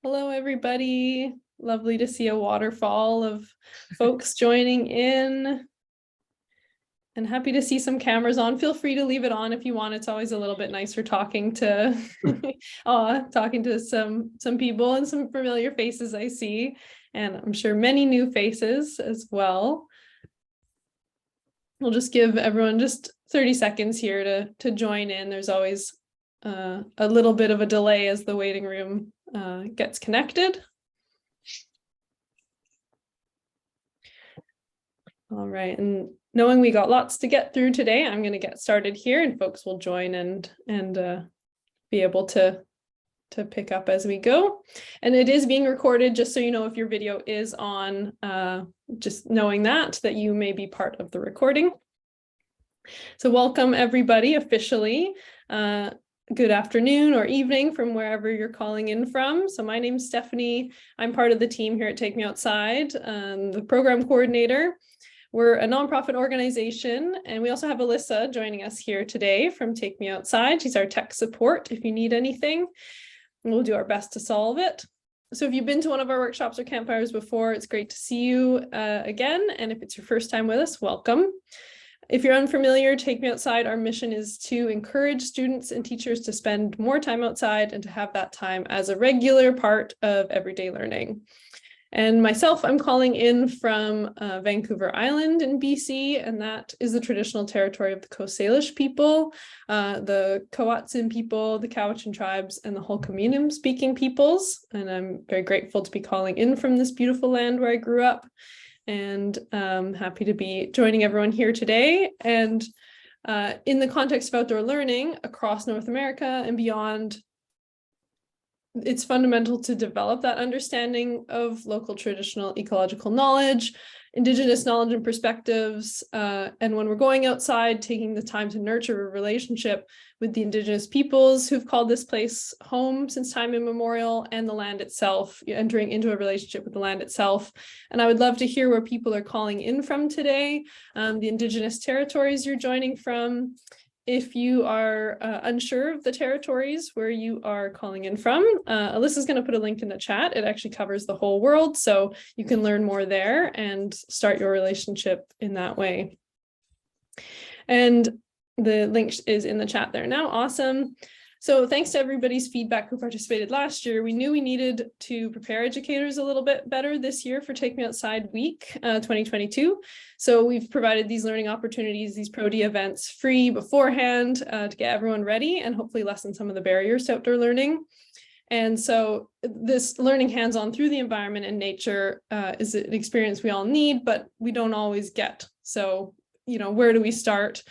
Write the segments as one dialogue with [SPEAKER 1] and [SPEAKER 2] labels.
[SPEAKER 1] Hello, everybody. Lovely to see a waterfall of folks joining in. And happy to see some cameras on. Feel free to leave it on if you want. It's always a little bit nicer talking to talking to some people and some familiar faces I see. And I'm sure many new faces as well. We'll just give everyone just 30 seconds here to join in. There's always a little bit of a delay as the waiting room gets connected. All right, and knowing we got lots to get through today, I'm going to get started here, and folks will join and be able to pick up as we go. And it is being recorded, just so you know, if your video is on, just knowing that you may be part of the recording. So welcome everybody officially. Good afternoon or evening from wherever you're calling in from. So my name's Stephanie. I'm part of the team here at Take Me Outside, the program coordinator. We're a nonprofit organization, and we also have Alyssa joining us here today from Take Me Outside. She's our tech support if you need anything. We'll do our best to solve it. So if you've been to one of our workshops or campfires before, it's great to see you again. And if it's your first time with us, welcome. If you're unfamiliar, Take Me Outside, our mission is to encourage students and teachers to spend more time outside and to have that time as a regular part of everyday learning. And myself, I'm calling in from Vancouver Island in BC, and that is the traditional territory of the Coast Salish people, the Coatsin people, the Cowichan tribes, and the Hul'qumi'num speaking peoples. And I'm very grateful to be calling in from this beautiful land where I grew up, and happy to be joining everyone here today. And in the context of outdoor learning across North America and beyond, it's fundamental to develop that understanding of local traditional ecological knowledge, Indigenous knowledge and perspectives, and when we're going outside, taking the time to nurture a relationship with the Indigenous peoples who've called this place home since time immemorial, and the land itself, entering into a relationship with the land itself. And I would love to hear where people are calling in from today, the Indigenous territories you're joining from. If you are unsure of the territories where you are calling in from, Alyssa's going to put a link in the chat. It actually covers the whole world, so you can learn more there and start your relationship in that way. And the link is in the chat there now. Awesome. So thanks to everybody's feedback who participated last year. We knew we needed to prepare educators a little bit better this year for Take Me Outside Week 2022. So we've provided these learning opportunities, these Pro-D events free beforehand to get everyone ready and hopefully lessen some of the barriers to outdoor learning. And so this learning hands-on through the environment and nature is an experience we all need, but we don't always get. So, where do we start?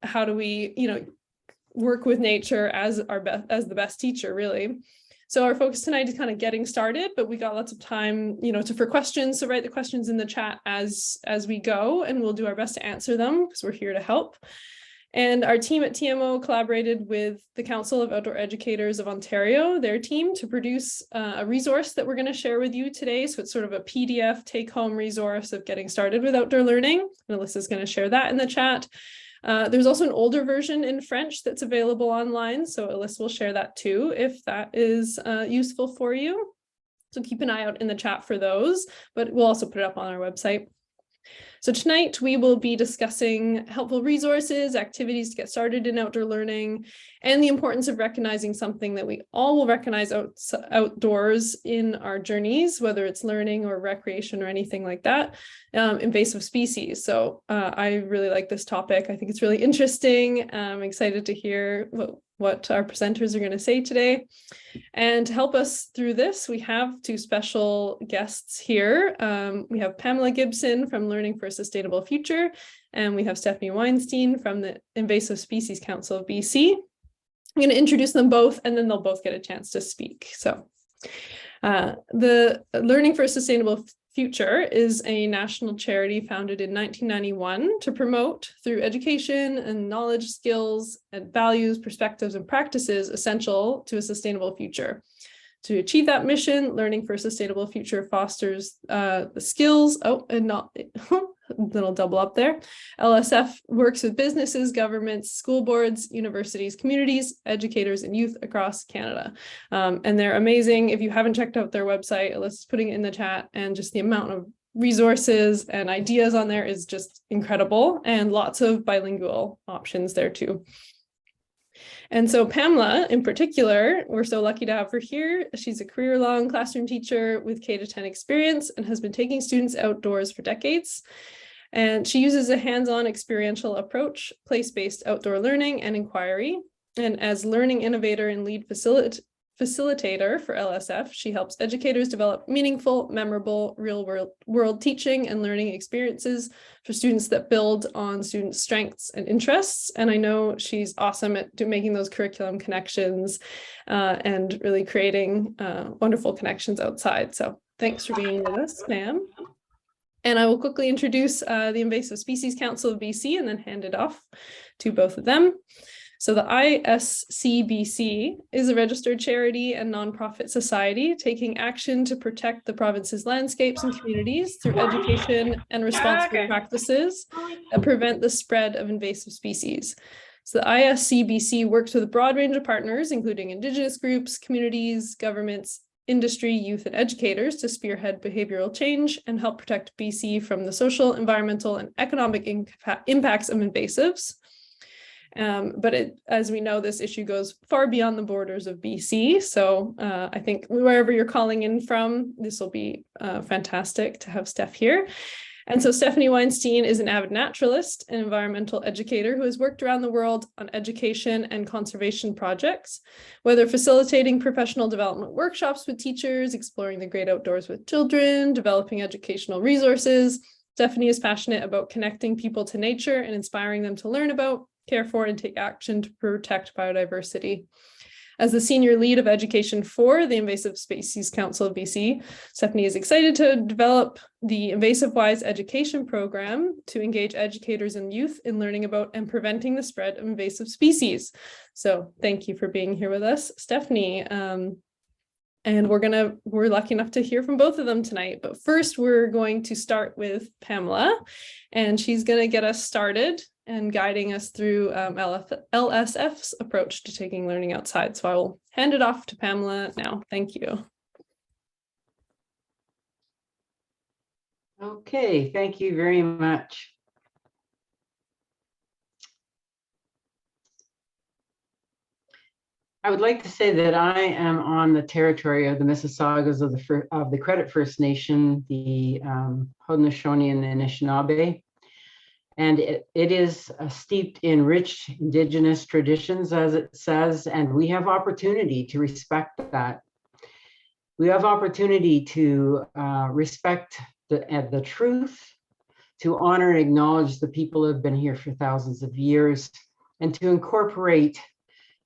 [SPEAKER 1] How do we, work with nature as the best teacher, really? So our focus tonight is kind of getting started, but we got lots of time, for questions. So write the questions in the chat as we go, and we'll do our best to answer them because we're here to help. And our team at TMO collaborated with the Council of Outdoor Educators of Ontario, their team, to produce a resource that we're going to share with you today. So it's sort of a PDF take-home resource of getting started with outdoor learning. And Alyssa's going to share that in the chat. There's also an older version in French that's available online, so Alyssa will share that too if that is useful for you. So keep an eye out in the chat for those, but we'll also put it up on our website. So tonight we will be discussing helpful resources, activities to get started in outdoor learning, and the importance of recognizing something that we all will recognize outdoors in our journeys, whether it's learning or recreation or anything like that, invasive species. So I really like this topic. I think it's really interesting. I'm excited to hear what our presenters are going to say today. And to help us through this, we have two special guests here. We have Pamela Gibson from Learning for a Sustainable Future, and we have Stephanie Weinstein from the Invasive Species Council of BC. I'm going to introduce them both, and then they'll both get a chance to speak. So the Learning for a Sustainable Future is a national charity founded in 1991 to promote, through education and knowledge, skills, and values, perspectives, and practices essential to a sustainable future. To achieve that mission, Learning for a Sustainable Future fosters the skills, little double up there. LSF works with businesses, governments, school boards, universities, communities, educators, and youth across Canada. And they're amazing. If you haven't checked out their website, Alyssa's putting it in the chat, and just the amount of resources and ideas on there is just incredible, and lots of bilingual options there too. And so Pamela, in particular, we're so lucky to have her here. She's a career-long classroom teacher with K-10 experience and has been taking students outdoors for decades. And she uses a hands-on experiential approach, place-based outdoor learning and inquiry. And as learning innovator and lead facilitator for LSF, she helps educators develop meaningful, memorable, real-world teaching and learning experiences for students that build on students' strengths and interests. And I know she's awesome at making those curriculum connections and really creating wonderful connections outside. So thanks for being with us, Pam. And I will quickly introduce the Invasive Species Council of BC and then hand it off to both of them. So the ISCBC is a registered charity and nonprofit society taking action to protect the province's landscapes and communities through education and responsible practices that prevent the spread of invasive species. So the ISCBC works with a broad range of partners, including Indigenous groups, communities, governments, industry, youth, and educators to spearhead behavioral change and help protect BC from the social, environmental, and economic impacts of invasives. But as we know, this issue goes far beyond the borders of BC. So I think wherever you're calling in from, this will be fantastic to have Steph here. And so Stephanie Weinstein is an avid naturalist and environmental educator who has worked around the world on education and conservation projects, whether facilitating professional development workshops with teachers, exploring the great outdoors with children, developing educational resources. Stephanie is passionate about connecting people to nature and inspiring them to learn about, care for, and take action to protect biodiversity. As the senior lead of education for the Invasive Species Council of BC, Stephanie is excited to develop the Invasive Wise education program to engage educators and youth in learning about and preventing the spread of invasive species. So thank you for being here with us, Stephanie. And we're lucky enough to hear from both of them tonight. But first, we're going to start with Pamela, and she's going to get us started and guiding us through LSF's approach to taking learning outside. So I will hand it off to Pamela now. Thank you.
[SPEAKER 2] Okay, thank you very much. I would like to say that I am on the territory of the Mississaugas of the Credit First Nation, the Haudenosaunee and the Anishinaabe. And it is steeped in rich Indigenous traditions, as it says, and we have opportunity to respect that. We have opportunity to respect the truth, to honor and acknowledge the people who have been here for thousands of years, and to incorporate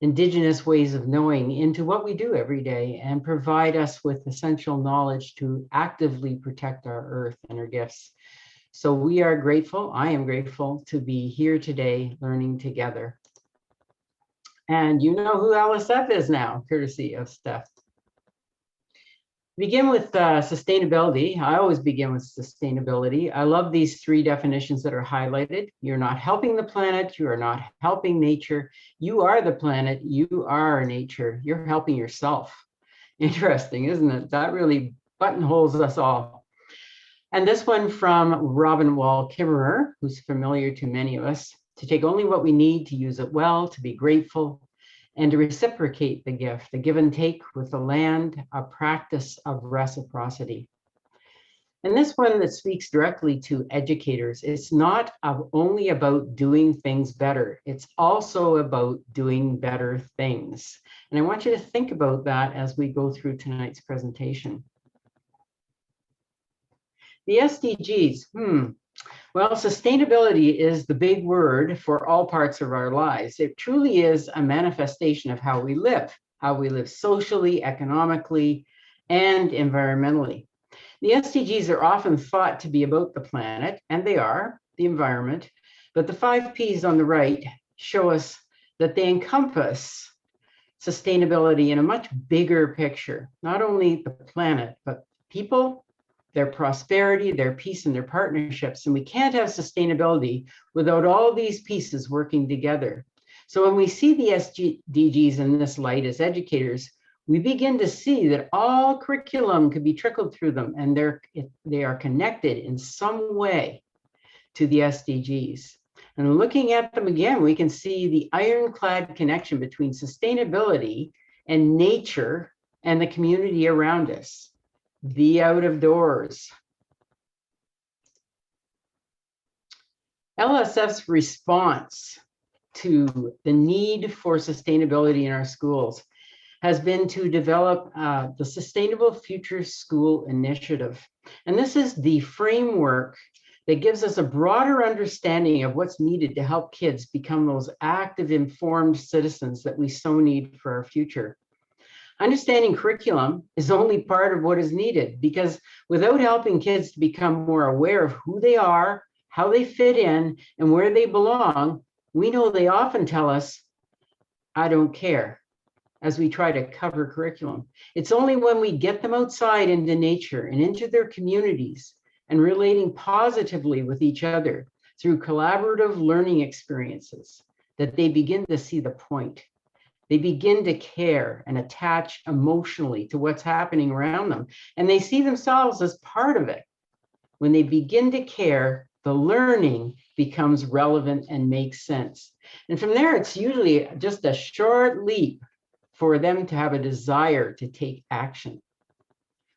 [SPEAKER 2] Indigenous ways of knowing into what we do every day and provide us with essential knowledge to actively protect our earth and our gifts. So we are grateful, I am grateful to be here today learning together. And you know who LSF is now, courtesy of Steph. Begin with sustainability. I always begin with sustainability. I love these three definitions that are highlighted. You're not helping the planet, you are not helping nature. You are the planet, you are nature. You're helping yourself. Interesting, isn't it? That really buttonholes us all. And this one from Robin Wall Kimmerer, who's familiar to many of us, to take only what we need, to use it well, to be grateful, and to reciprocate the gift, a give and take with the land, a practice of reciprocity. And this one that speaks directly to educators, it's not only about doing things better, it's also about doing better things. And I want you to think about that as we go through tonight's presentation. The SDGs, well, sustainability is the big word for all parts of our lives. It truly is a manifestation of how we live socially, economically, and environmentally. The SDGs are often thought to be about the planet, and they are, the environment, but the 5 Ps on the right show us that they encompass sustainability in a much bigger picture, not only the planet, but people, their prosperity, their peace, and their partnerships. And we can't have sustainability without all these pieces working together. So when we see the SDGs in this light as educators, we begin to see that all curriculum could be trickled through them, and they are connected in some way to the SDGs. And looking at them again, we can see the ironclad connection between sustainability and nature and the community around us. The out of doors. LSF's response to the need for sustainability in our schools has been to develop the Sustainable Future School Initiative. And this is the framework that gives us a broader understanding of what's needed to help kids become those active, informed citizens that we so need for our future. Understanding curriculum is only part of what is needed, because without helping kids to become more aware of who they are, how they fit in, and where they belong, we know they often tell us, "I don't care," as we try to cover curriculum. It's only when we get them outside into nature and into their communities and relating positively with each other through collaborative learning experiences that they begin to see the point. They begin to care and attach emotionally to what's happening around them, and they see themselves as part of it. When they begin to care, the learning becomes relevant and makes sense. And from there, it's usually just a short leap for them to have a desire to take action.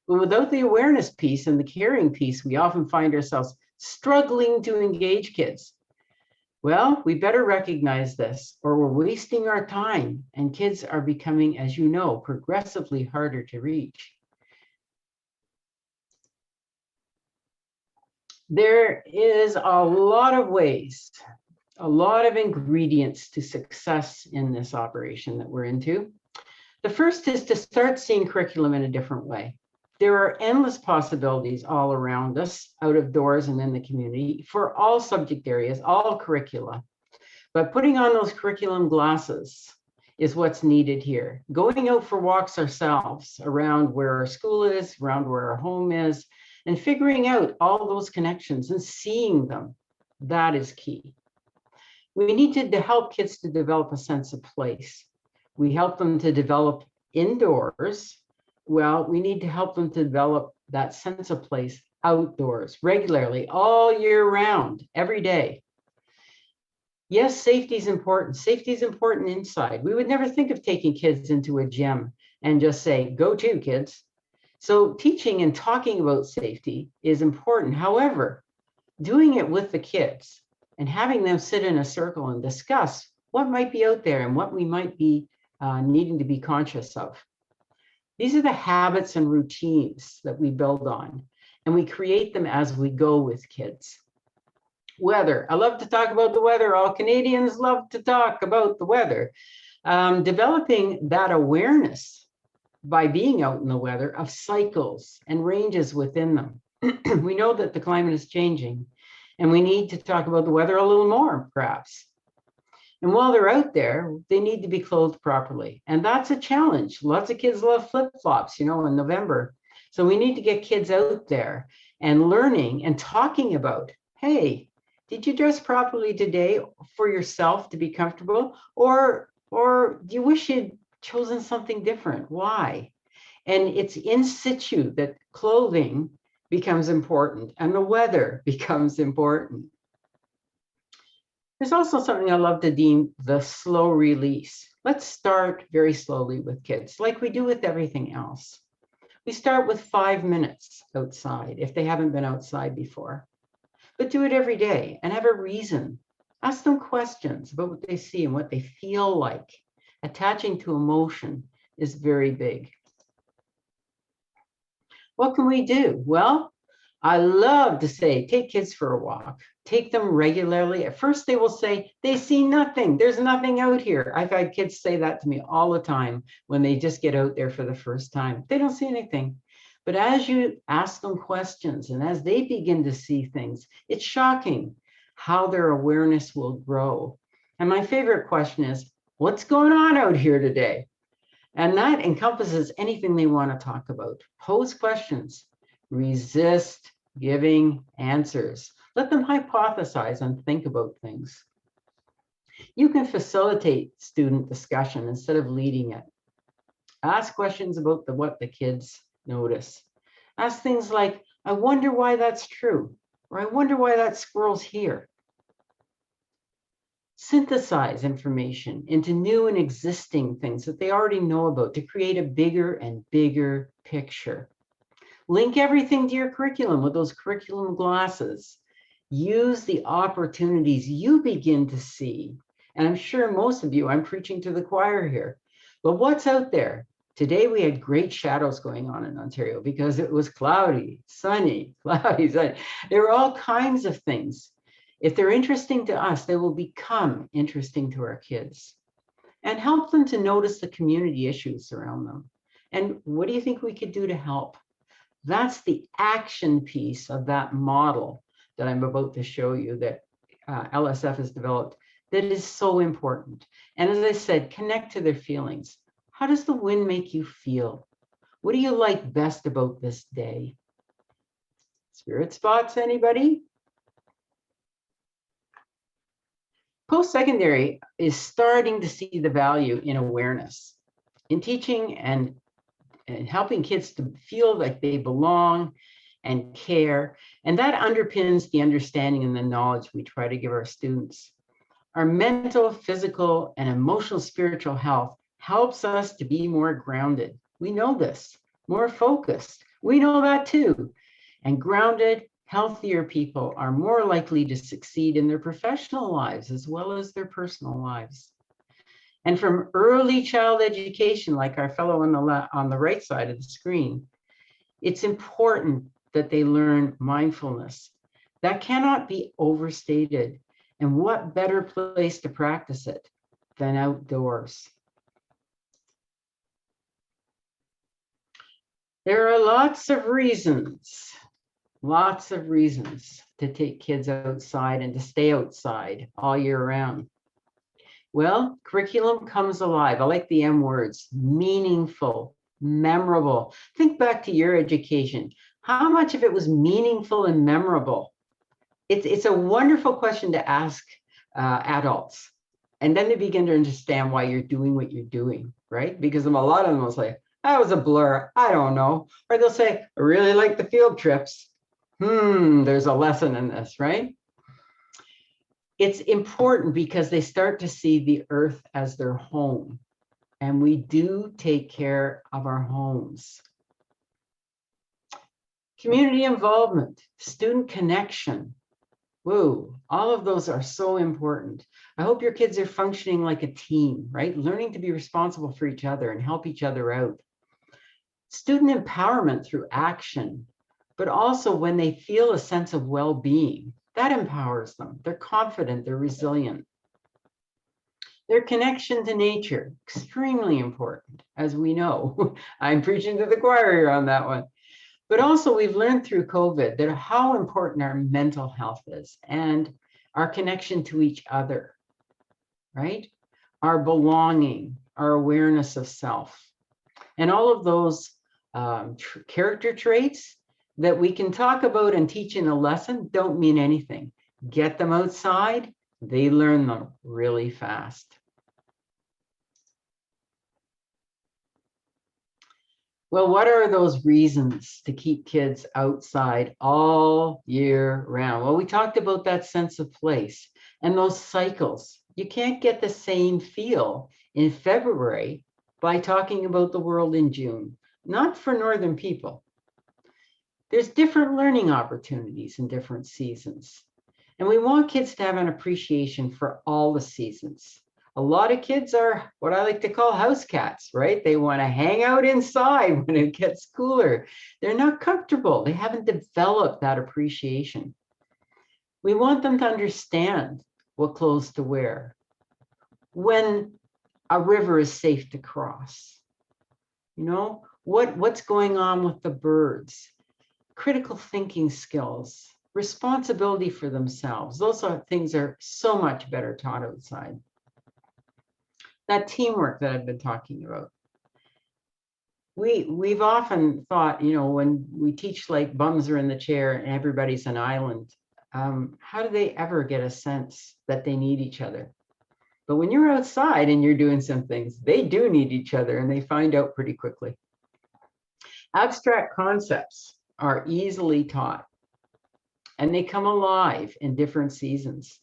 [SPEAKER 2] But without the awareness piece and the caring piece, we often find ourselves struggling to engage kids. Well, we better recognize this, or we're wasting our time, and kids are becoming, as you know, progressively harder to reach. There is a lot of ways, a lot of ingredients to success in this operation that we're into. The first is to start seeing curriculum in a different way. There are endless possibilities all around us, out of doors and in the community, for all subject areas, all curricula. But putting on those curriculum glasses is what's needed here. Going out for walks ourselves around where our school is, around where our home is, and figuring out all those connections and seeing them, that is key. We need to help kids to develop a sense of place. We help them to develop indoors. Well, we need to help them to develop that sense of place outdoors, regularly, all year round, every day. Yes, safety is important. Safety is important inside. We would never think of taking kids into a gym and just say, "Go to, kids." So teaching and talking about safety is important. However, doing it with the kids and having them sit in a circle and discuss what might be out there and what we might be needing to be conscious of. These are the habits and routines that we build on, and we create them as we go with kids. Weather. I love to talk about the weather. All Canadians love to talk about the weather. Developing that awareness by being out in the weather of cycles and ranges within them. We know that the climate is changing, and we need to talk about the weather a little more, perhaps. And while they're out there, they need to be clothed properly. And that's a challenge. Lots of kids love flip-flops, in November. So we need to get kids out there and learning and talking about, hey, did you dress properly today for yourself to be comfortable? Or do you wish you'd chosen something different? Why? And it's in situ that clothing becomes important and the weather becomes important. There's also something I love to deem the slow release. Let's start very slowly with kids, like we do with everything else. We start with 5 minutes outside if they haven't been outside before, but do it every day and have a reason. Ask them questions about what they see and what they feel like. Attaching to emotion is very big. What can we do? Well, I love to say, take kids for a walk. Take them regularly. At first, they will say, they see nothing. There's nothing out here. I've had kids say that to me all the time when they just get out there for the first time. They don't see anything. But as you ask them questions and as they begin to see things, it's shocking how their awareness will grow. And my favorite question is, what's going on out here today? And that encompasses anything they want to talk about. Pose questions, resist giving answers. Let them hypothesize and think about things. You can facilitate student discussion instead of leading it. Ask questions about what the kids notice. Ask things like, I wonder why that's true, or I wonder why that squirrel's here. Synthesize information into new and existing things that they already know about to create a bigger and bigger picture. Link everything to your curriculum with those curriculum glasses. Use the opportunities you begin to see. And I'm sure most of you, I'm preaching to the choir here, but what's out there? Today we had great shadows going on in Ontario because it was cloudy, sunny, cloudy, sunny. There were all kinds of things. If they're interesting to us, they will become interesting to our kids. And help them to notice the community issues around them. And what do you think we could do to help? That's the action piece of that model that I'm about to show you that LSF has developed that is so important. And as I said, connect to their feelings. How does the wind make you feel? What do you like best about this day? Spirit spots, anybody? Post-secondary is starting to see the value in awareness, in teaching and helping kids to feel like they belong and care. And that underpins the understanding and the knowledge we try to give our students. Our mental, physical, and emotional spiritual health helps us to be more grounded. We know this, more focused. We know that too. And grounded, healthier people are more likely to succeed in their professional lives as well as their personal lives. And from early child education, like our fellow on the right side of the screen, it's important that they learn mindfulness. That cannot be overstated. And what better place to practice it than outdoors? There are lots of reasons to take kids outside and to stay outside all year round. Well, curriculum comes alive. I like the M words, meaningful, memorable. Think back to your education. How much of it was meaningful and memorable? It's a wonderful question to ask adults. And then they begin to understand why you're doing what you're doing, right? Because a lot of them will say, that was a blur, I don't know. Or they'll say, I really like the field trips. There's a lesson in this, right? It's important because they start to see the earth as their home. And we do take care of our homes. Community involvement, student connection. Whoa, all of those are so important. I hope your kids are functioning like a team, right? Learning to be responsible for each other and help each other out. Student empowerment through action, but also when they feel a sense of well-being, that empowers them. They're confident, they're resilient. Their connection to nature, extremely important, as we know. I'm preaching to the choir here on that one. But also we've learned through COVID that how important our mental health is and our connection to each other, right? Our belonging, our awareness of self. And all of those character traits that we can talk about and teach in a lesson don't mean anything. Get them outside, they learn them really fast. Well, what are those reasons to keep kids outside all year round? Well, we talked about that sense of place and those cycles. You can't get the same feel in February by talking about the world in June, not for Northern people. There's different learning opportunities in different seasons. And we want kids to have an appreciation for all the seasons. A lot of kids are what I like to call house cats, right? They want to hang out inside when it gets cooler. They're not comfortable. They haven't developed that appreciation. We want them to understand what clothes to wear, when a river is safe to cross, you know, what's going on with the birds, critical thinking skills, responsibility for themselves. Those things are so much better taught outside. That teamwork that I've been talking about. we've often thought, you know, when we teach like bums are in the chair and everybody's an island, how do they ever get a sense that they need each other? But when you're outside and you're doing some things, they do need each other, and they find out pretty quickly. Abstract concepts are easily taught, and they come alive in different seasons.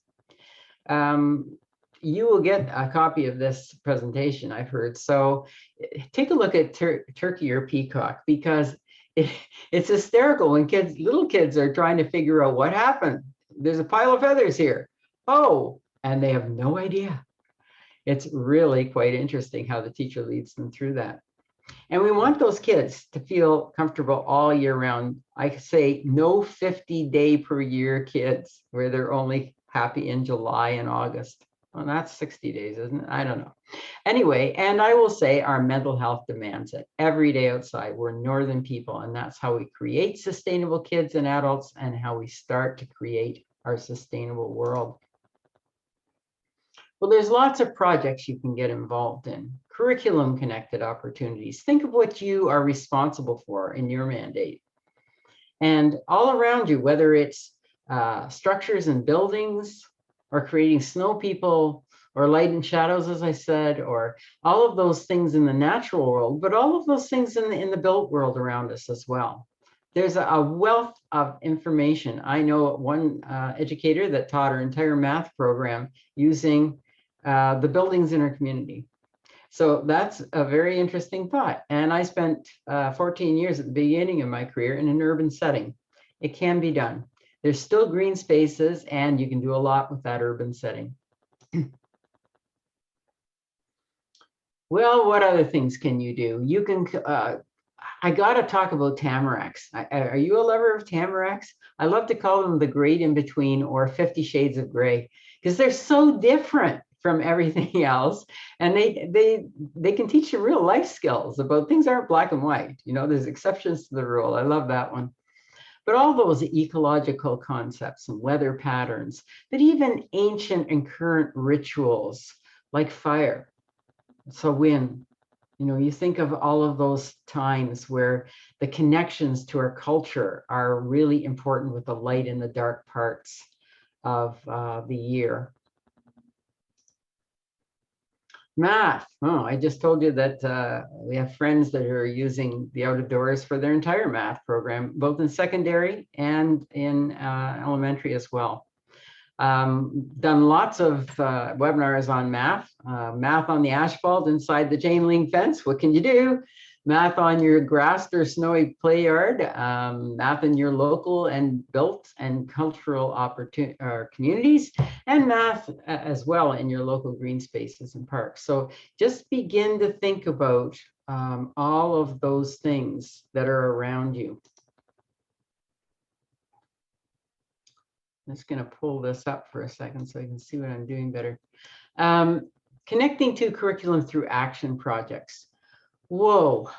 [SPEAKER 2] You will get a copy of this presentation, I've heard. So take a look at turkey or peacock, because it's hysterical when little kids are trying to figure out what happened. There's a pile of feathers here. Oh, and they have no idea. It's really quite interesting how the teacher leads them through that. And we want those kids to feel comfortable all year round. I say no 50-day per year kids where they're only happy in July and August. Well, that's 60 days, isn't it? I don't know. Anyway, and I will say our mental health demands it every day outside. We're northern people, and that's how we create sustainable kids and adults, and how we start to create our sustainable world. Well, there's lots of projects you can get involved in. Curriculum connected opportunities. Think of what you are responsible for in your mandate. And all around you, whether it's structures and buildings, or creating snow people, or light and shadows, as I said, or all of those things in the natural world, but all of those things in the built world around us as well. There's a wealth of information. I know one educator that taught her entire math program using the buildings in her community. So that's a very interesting thought. And I spent 14 years at the beginning of my career in an urban setting. It can be done. There's still green spaces, and you can do a lot with that urban setting. Well, what other things can you do? You can, I got to talk about tamaracks. Are you a lover of tamaracks? I love to call them the great in between, or 50 shades of gray, because they're so different from everything else. And they can teach you real life skills about things aren't black and white. You know, there's exceptions to the rule. I love that one. But all those ecological concepts and weather patterns, but even ancient and current rituals like fire, so wind, you know, you think of all of those times where the connections to our culture are really important with the light and the dark parts of the year. Math. Oh, I just told you that we have friends that are using the out of doors for their entire math program, both in secondary and in elementary as well. Done lots of webinars on math, math on the asphalt inside the chain link fence. What can you do? Math on your grassed or snowy play yard, math in your local and built and cultural communities, and math as well in your local green spaces and parks. So just begin to think about all of those things that are around you. I'm just going to pull this up for a second so I can see what I'm doing better. Connecting to curriculum through action projects. Whoa,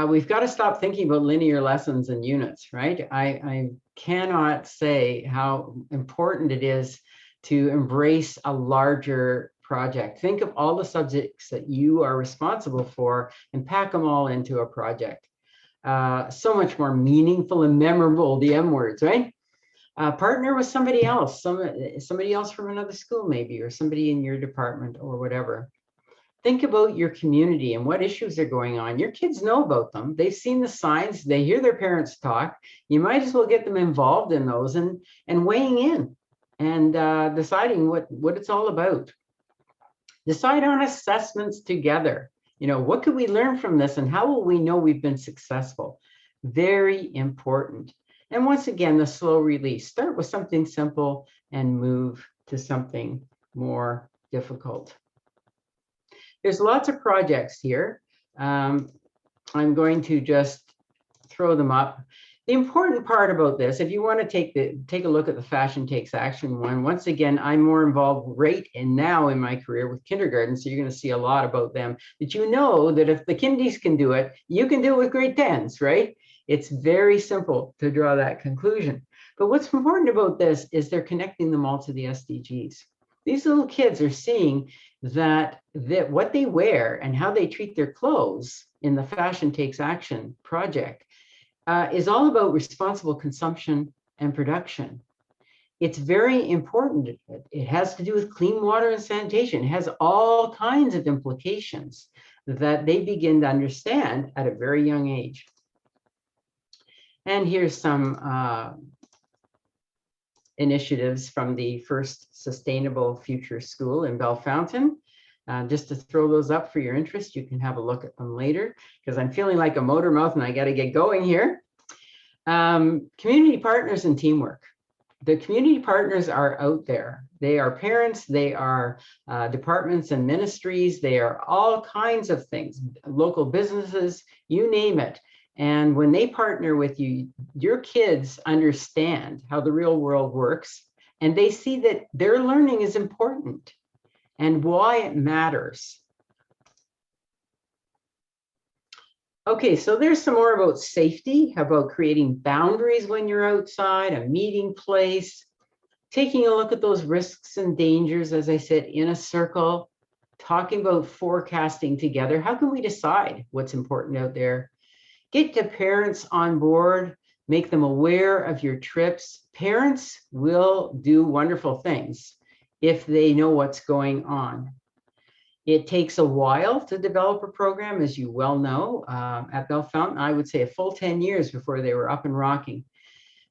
[SPEAKER 2] we've got to stop thinking about linear lessons and units, right? I cannot say how important it is to embrace a larger project. Think of all the subjects that you are responsible for and pack them all into a project. So much more meaningful and memorable, the M words, right? Partner with somebody else, somebody else from another school maybe, or somebody in your department or whatever. Think about your community and what issues are going on. Your kids know about them. They've seen the signs. They hear their parents talk. You might as well get them involved in those and weighing in and deciding what it's all about. Decide on assessments together. You know, what could we learn from this and how will we know we've been successful? Very important. And once again, the slow release. Start with something simple and move to something more difficult. There's lots of projects here. I'm going to just throw them up. The important part about this, if you want to take a look at the Fashion Takes Action one, once again, I'm more involved right now in my career with kindergarten, so you're going to see a lot about them. But you know that if the kindies can do it, you can do it with grade 10s, right? It's very simple to draw that conclusion. But what's important about this is they're connecting them all to the SDGs. These little kids are seeing that what they wear and how they treat their clothes in the Fashion Takes Action project is all about responsible consumption and production. It's very important. It has to do with clean water and sanitation. It has all kinds of implications that they begin to understand at a very young age. And here's some initiatives from the first Sustainable Future School in Bellefontaine. Just to throw those up for your interest, you can have a look at them later, because I'm feeling like a motor mouth and I got to get going here. Community partners and teamwork. The community partners are out there. They are parents, they are departments and ministries, they are all kinds of things, local businesses, you name it. And when they partner with you, your kids understand how the real world works, and they see that their learning is important and why it matters. Okay, so there's some more about safety, about creating boundaries when you're outside, a meeting place, taking a look at those risks and dangers, as I said, in a circle, talking about forecasting together. How can we decide what's important out there? Get the parents on board, make them aware of your trips. Parents will do wonderful things if they know what's going on. It takes a while to develop a program, as you well know. At Bellefontaine, I would say a full 10 years before they were up and rocking.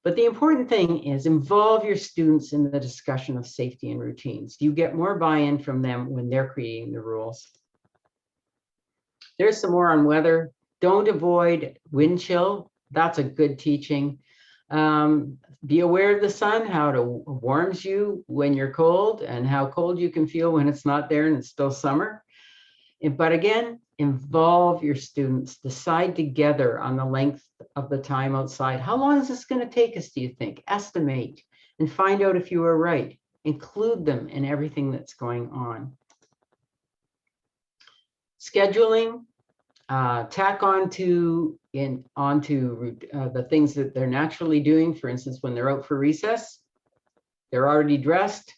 [SPEAKER 2] But the important thing is involve your students in the discussion of safety and routines. You get more buy-in from them when they're creating the rules. There's some more on weather. Don't avoid wind chill. That's a good teaching. Be aware of the sun, how it warms you when you're cold and how cold you can feel when it's not there and it's still summer. But again, involve your students. Decide together on the length of the time outside. How long is this going to take us, do you think? Estimate and find out if you were right. Include them in everything that's going on. Scheduling. Tack onto the things that they're naturally doing. For instance, when they're out for recess, they're already dressed.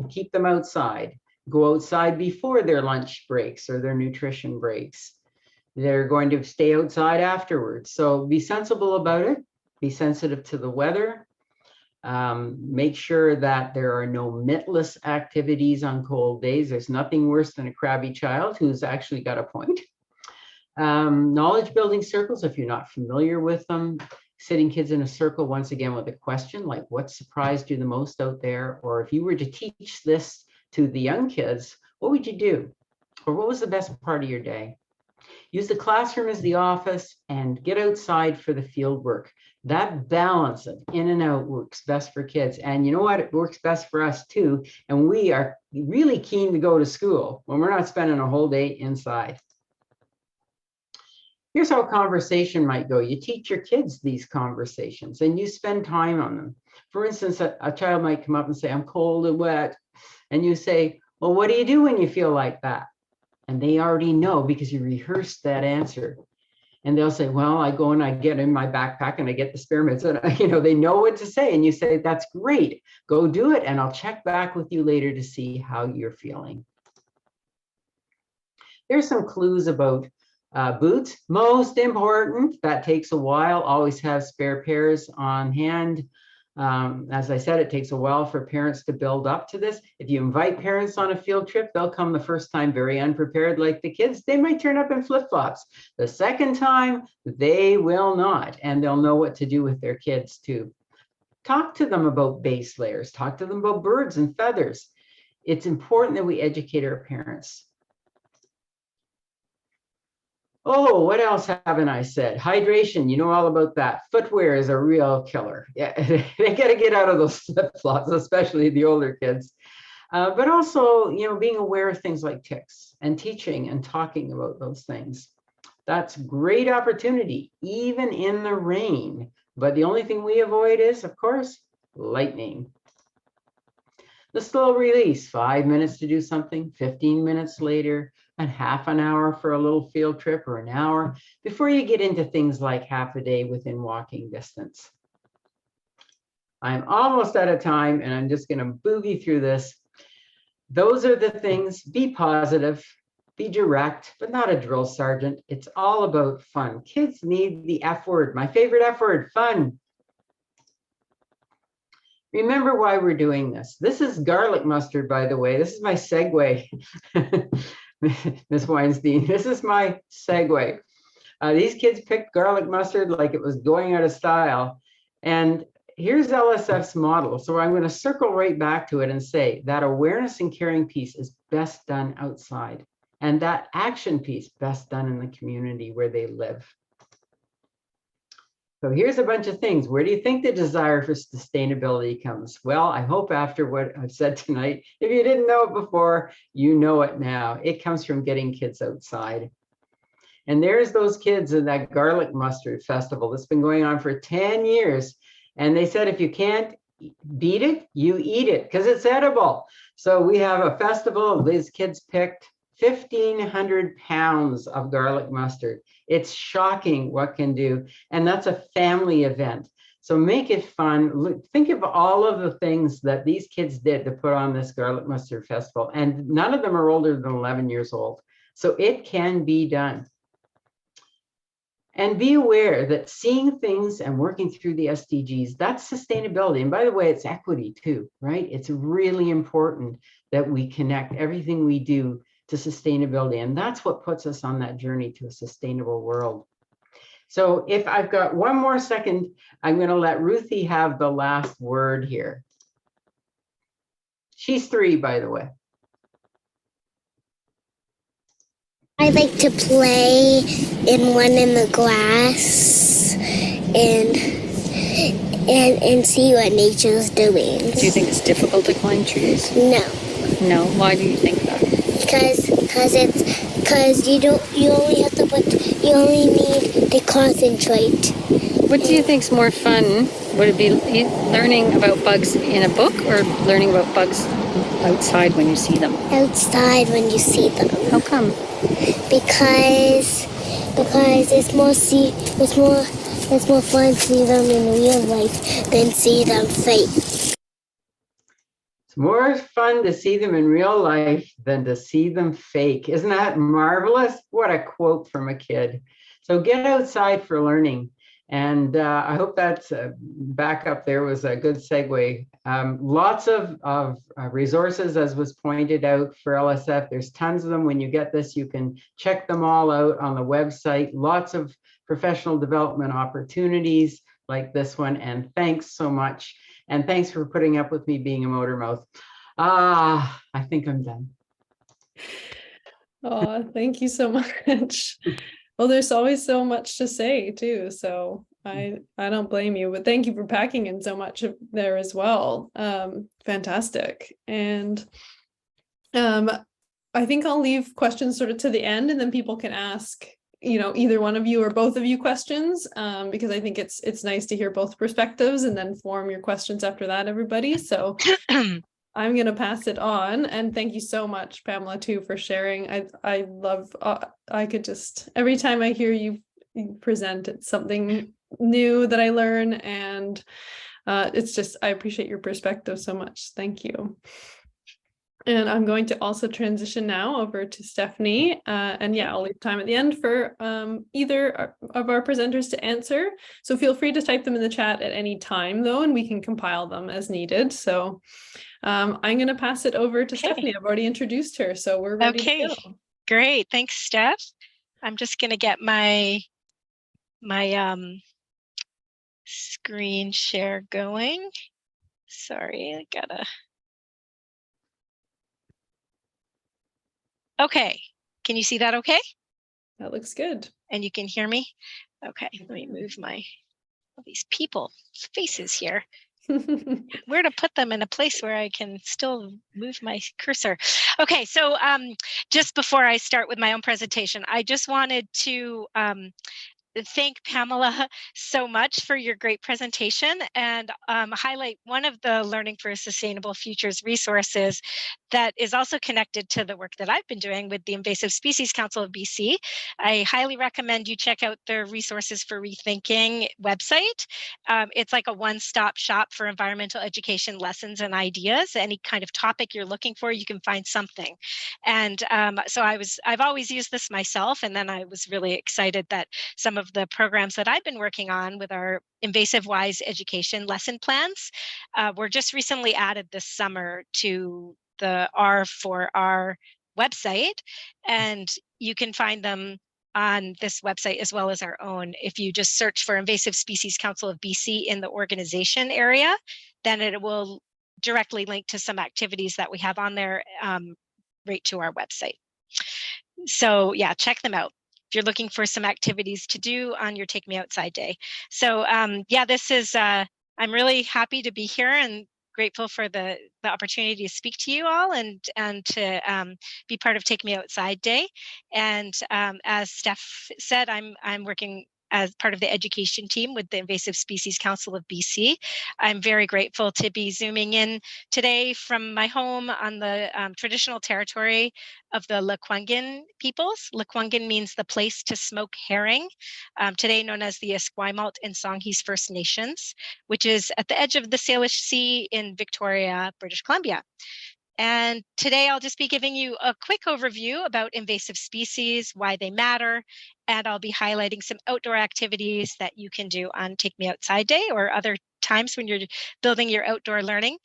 [SPEAKER 2] Keep them outside. Go outside before their lunch breaks or their nutrition breaks. They're going to stay outside afterwards. So be sensible about it. Be sensitive to the weather. Make sure that there are no mittless activities on cold days. There's nothing worse than a crabby child who's actually got a point. Knowledge building circles, if you're not familiar with them, sitting kids in a circle once again with a question like what surprised you the most out there, or if you were to teach this to the young kids, what would you do? Or what was the best part of your day? Use the classroom as the office and get outside for the field work. That balance of in and out works best for kids. And you know what? It works best for us too. And we are really keen to go to school when we're not spending a whole day inside. Here's how a conversation might go. You teach your kids these conversations and you spend time on them. For instance, a child might come up and say, I'm cold and wet. And you say, well, what do you do when you feel like that? And they already know because you rehearsed that answer. And they'll say, well, I go and I get in my backpack and I get the spare mitts. And they know what to say. And you say, that's great. Go do it. And I'll check back with you later to see how you're feeling. There's some clues about boots, most important. That takes a while. Always have spare pairs on hand. As I said, it takes a while for parents to build up to this. If you invite parents on a field trip, they'll come the first time very unprepared like the kids. They might turn up in flip-flops. The second time, they will not, and they'll know what to do with their kids too. Talk to them about base layers. Talk to them about birds and feathers. It's important that we educate our parents. Oh, what else haven't I said? Hydration, you know all about that. Footwear is a real killer. Yeah, they got to get out of those flip-flops, especially the older kids. But also, being aware of things like ticks and teaching and talking about those things. That's great opportunity, even in the rain. But the only thing we avoid is, of course, lightning. The slow release, 5 minutes to do something, 15 minutes later, and half an hour for a little field trip or an hour before you get into things like half a day within walking distance. I'm almost out of time and I'm just going to boogie through this. Those are the things. Be positive. be direct, but not a drill sergeant. It's all about fun. Kids need the F word, my favorite F word, fun. Remember why we're doing this. This is garlic mustard, by the way. This is my segue. Miss Weinstein, this is my segue. These kids picked garlic mustard like it was going out of style. And here's LSF's model. So I'm going to circle right back to it and say that awareness and caring piece is best done outside. And that action piece best done in the community where they live. So here's a bunch of things. Where do you think the desire for sustainability comes? Well, I hope after what I've said tonight, if you didn't know it before, you know it now. It comes from getting kids outside. And there's those kids in that garlic mustard festival that's been going on for 10 years. And they said, if you can't beat it, you eat it because it's edible. So we have a festival. These kids picked 1,500 pounds of garlic mustard. It's shocking what can do. And that's a family event. So make it fun. Think of all of the things that these kids did to put on this garlic mustard festival. And none of them are older than 11 years old. So it can be done. And be aware that seeing things and working through the SDGs, that's sustainability. And by the way, it's equity too, right? It's really important that we connect everything we do to sustainability. And that's what puts us on that journey to a sustainable world. So if I've got one more second, I'm going to let Ruthie have the last word here. She's 3, by the way.
[SPEAKER 3] I like to play in one in the glass and see what nature's doing.
[SPEAKER 4] Do you think it's difficult to climb trees?
[SPEAKER 3] No,
[SPEAKER 4] No. Why do you think that?
[SPEAKER 3] because you only need to concentrate.
[SPEAKER 4] What do you think's more fun? Would it be learning about bugs in a book or learning about bugs outside when you see them?
[SPEAKER 3] Outside when you see them.
[SPEAKER 4] How come?
[SPEAKER 3] Because it's more fun to see them in real life than see them fake.
[SPEAKER 2] It's more fun to see them in real life than to see them fake. Isn't that marvelous? What a quote from a kid. So get outside for learning. And I hope that's back up there was a good segue. Lots of resources, as was pointed out for LSF. There's tons of them. When you get this, you can check them all out on the website. Lots of professional development opportunities like this one. And thanks so much. And thanks for putting up with me being a motor mouth. I think I'm done.
[SPEAKER 1] Oh, thank you so much. Well, there's always so much to say too, so I don't blame you, but thank you for packing in so much there as well. Fantastic. And I think I'll leave questions sort of to the end, and then people can ask, you know, either one of you or both of you questions, because I think it's nice to hear both perspectives and then form your questions after that, everybody. So I'm going to pass it on, and thank you so much, Pamela, too, for sharing. I love, I could just, every time I hear you present, it's something new that I learn, and it's just, I appreciate your perspective so much. Thank you. And I'm going to also transition now over to Stephanie, and yeah, I'll leave time at the end for either of our presenters to answer. So feel free to type them in the chat at any time, though, and we can compile them as needed. So I'm going to pass it over to Stephanie. I've already introduced her, so we're ready to go.
[SPEAKER 5] Great. Thanks, Steph. I'm just going to get my screen share going. Sorry, I gotta. Okay. Can you see that okay?
[SPEAKER 1] That looks good.
[SPEAKER 5] And you can hear me? Okay. Let me move all these people's faces here. Where to put them in a place where I can still move my cursor. Okay, so just before I start with my own presentation, I just wanted to thank Pamela so much for your great presentation and highlight one of the Learning for Sustainable Futures resources that is also connected to the work that I've been doing with the Invasive Species Council of BC. I highly recommend you check out the Resources for Rethinking website. It's like a one-stop shop for environmental education lessons and ideas. Any kind of topic you're looking for, you can find something. And so I've always used this myself, and then I was really excited that some of the programs that I've been working on with our invasive wise education lesson plans were just recently added this summer to the R4R website, and you can find them on this website as well as our own. If you just search for Invasive Species Council of BC in the organization area, then it will directly link to some activities that we have on there right to our website. So yeah, check them out if you're looking for some activities to do on your Take Me Outside Day. So yeah, this is, I'm really happy to be here and grateful for the opportunity to speak to you all and to be part of Take Me Outside Day. And as Steph said, I'm working as part of the education team with the Invasive Species Council of BC. I'm very grateful to be zooming in today from my home on the traditional territory of the Lekwungen peoples. Lekwungen means the place to smoke herring, today known as the Esquimalt and Songhees First Nations, which is at the edge of the Salish Sea in Victoria, British Columbia. And today I'll just be giving you a quick overview about invasive species, why they matter, and I'll be highlighting some outdoor activities that you can do on Take Me Outside Day or other times when you're building your outdoor learning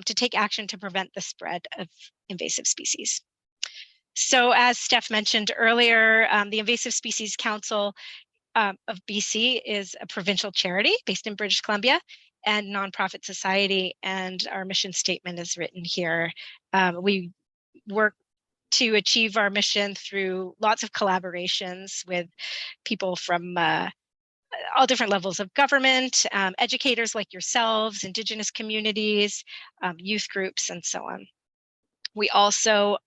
[SPEAKER 5] to take action to prevent the spread of invasive species. So as Steph mentioned earlier, the Invasive Species Council of BC is a provincial charity based in British Columbia and nonprofit society, and our mission statement is written here. We work to achieve our mission through lots of collaborations with people from all different levels of government, educators like yourselves, Indigenous communities, youth groups, and so on. We also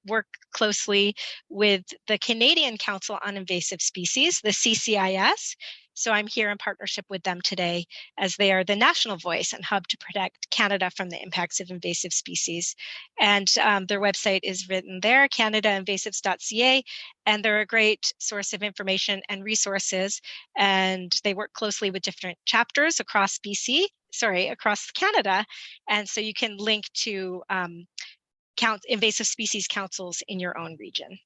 [SPEAKER 5] work closely with the Canadian Council on Invasive Species, the CCIS. So I'm here in partnership with them today as they are the national voice and hub to protect Canada from the impacts of invasive species. And their website is written there, canadainvasives.ca, and they're a great source of information and resources. And they work closely with different chapters across across Canada. And so you can link to invasive species councils in your own region.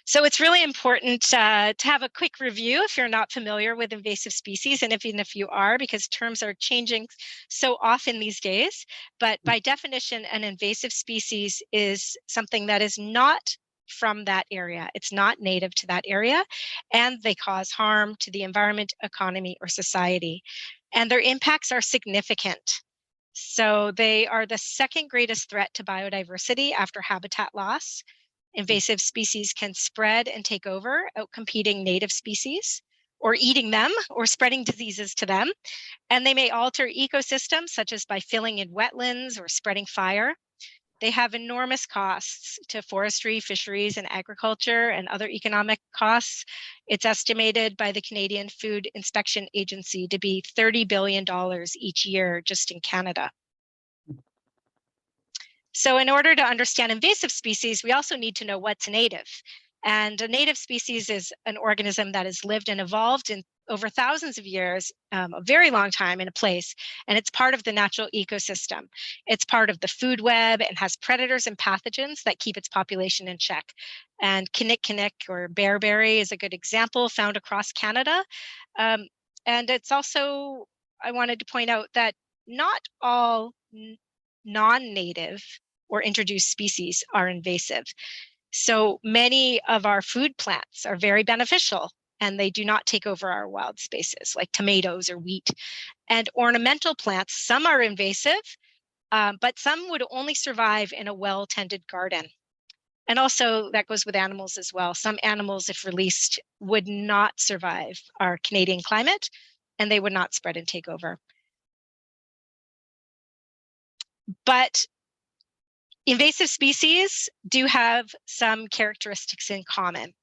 [SPEAKER 5] So it's really important to have a quick review if you're not familiar with invasive species, and even if you are, because terms are changing so often these days. But by definition, an invasive species is something that is not from that area. It's not native to that area, and they cause harm to the environment, economy, or society. And their impacts are significant. So they are the second greatest threat to biodiversity after habitat loss. Invasive species can spread and take over, outcompeting native species, or eating them, or spreading diseases to them. And they may alter ecosystems, such as by filling in wetlands or spreading fire. They have enormous costs to forestry, fisheries, and agriculture, and other economic costs. It's estimated by the Canadian Food Inspection Agency to be $30 billion each year just in Canada. So in order to understand invasive species, we also need to know what's native. And a native species is an organism that has lived and evolved in over thousands of years, a very long time in a place, and it's part of the natural ecosystem. It's part of the food web and has predators and pathogens that keep its population in check. And kinnick or bearberry is a good example found across Canada. And it's also, I wanted to point out that not all non-native or introduced species are invasive. So many of our food plants are very beneficial and they do not take over our wild spaces like tomatoes or wheat. And ornamental plants, some are invasive, but some would only survive in a well-tended garden. And also that goes with animals as well. Some animals, if released, would not survive our Canadian climate and they would not spread and take over. But invasive species do have some characteristics in common.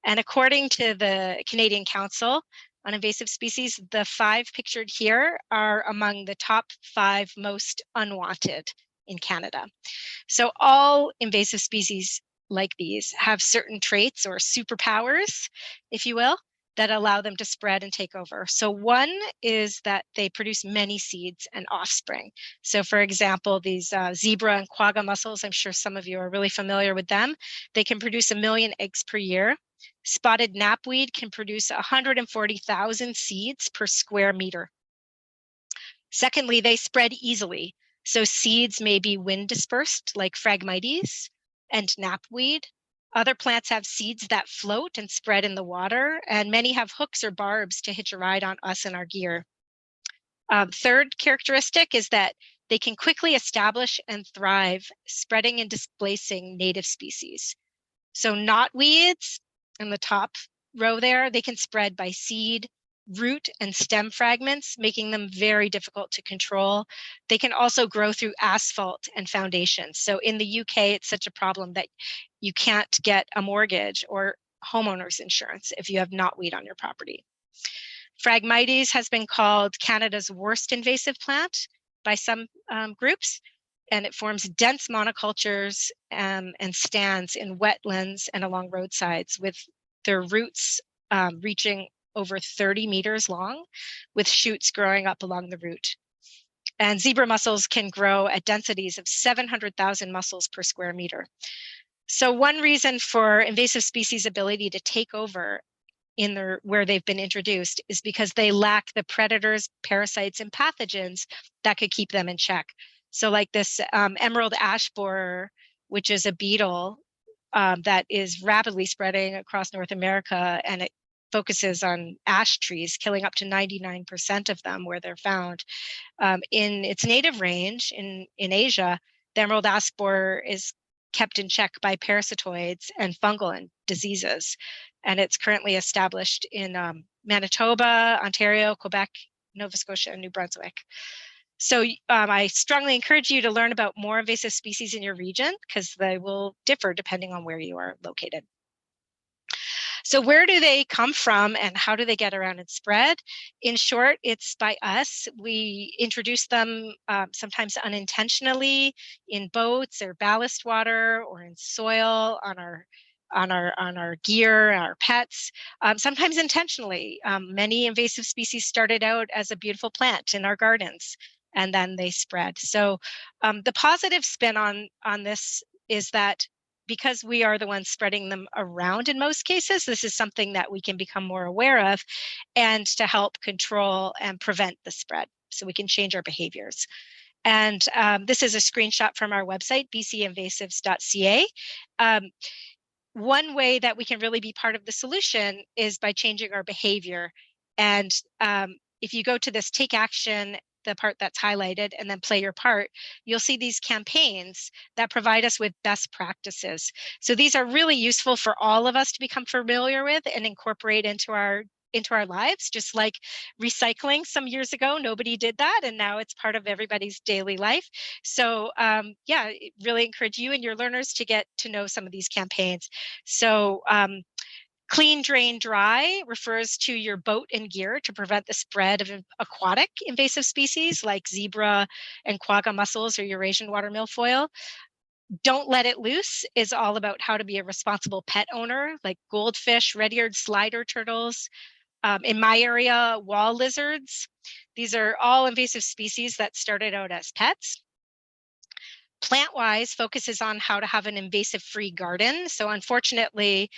[SPEAKER 5] And according to the Canadian Council on Invasive Species, the 5 pictured here are among the top 5 most unwanted in Canada. So all invasive species like these have certain traits or superpowers, if you will, that allow them to spread and take over. So one is that they produce many seeds and offspring. So for example, these zebra and quagga mussels, I'm sure some of you are really familiar with them. They can produce 1 million eggs per year. Spotted knapweed can produce 140,000 seeds per square meter. Secondly, they spread easily. So seeds may be wind dispersed, like Phragmites and knapweed. Other plants have seeds that float and spread in the water, and many have hooks or barbs to hitch a ride on us and our gear. Third characteristic is that they can quickly establish and thrive, spreading and displacing native species. So knotweeds in the top row there, they can spread by seed, root, and stem fragments, making them very difficult to control. They can also grow through asphalt and foundations. So in the UK, it's such a problem that you can't get a mortgage or homeowner's insurance if you have knotweed on your property. Phragmites has been called Canada's worst invasive plant by some groups, and it forms dense monocultures and stands in wetlands and along roadsides, with their roots reaching over 30 meters long, with shoots growing up along the root. And zebra mussels can grow at densities of 700,000 mussels per square meter. So one reason for invasive species' ability to take over in where they've been introduced is because they lack the predators, parasites, and pathogens that could keep them in check. So like this emerald ash borer, which is a beetle that is rapidly spreading across North America, and it focuses on ash trees, killing up to 99% of them where they're found. In its native range in Asia, the emerald ash borer is kept in check by parasitoids and fungal and diseases. And it's currently established in Manitoba, Ontario, Quebec, Nova Scotia, and New Brunswick. So I strongly encourage you to learn about more invasive species in your region, because they will differ depending on where you are located. So where do they come from and how do they get around and spread? In short, it's by us. We introduce them sometimes unintentionally in boats or ballast water or in soil on our gear, our pets, sometimes intentionally. Many invasive species started out as a beautiful plant in our gardens, and then they spread. So the positive spin on this is that because we are the ones spreading them around in most cases, this is something that we can become more aware of and to help control and prevent the spread, so we can change our behaviors. And this is a screenshot from our website, bcinvasives.ca. One way that we can really be part of the solution is by changing our behavior. And if you go to this take action, the part that's highlighted, and then play your part, you'll see these campaigns that provide us with best practices. So these are really useful for all of us to become familiar with and incorporate into our lives, just like recycling some years ago. Nobody did that, and now it's part of everybody's daily life. So yeah, really encourage you and your learners to get to know some of these campaigns. So clean, drain, dry refers to your boat and gear to prevent the spread of aquatic invasive species like zebra and quagga mussels or Eurasian water milfoil. Don't let it loose is all about how to be a responsible pet owner, like goldfish, red-eared slider turtles. In my area, wall lizards. These are all invasive species that started out as pets. Plant-wise focuses on how to have an invasive-free garden. So unfortunately,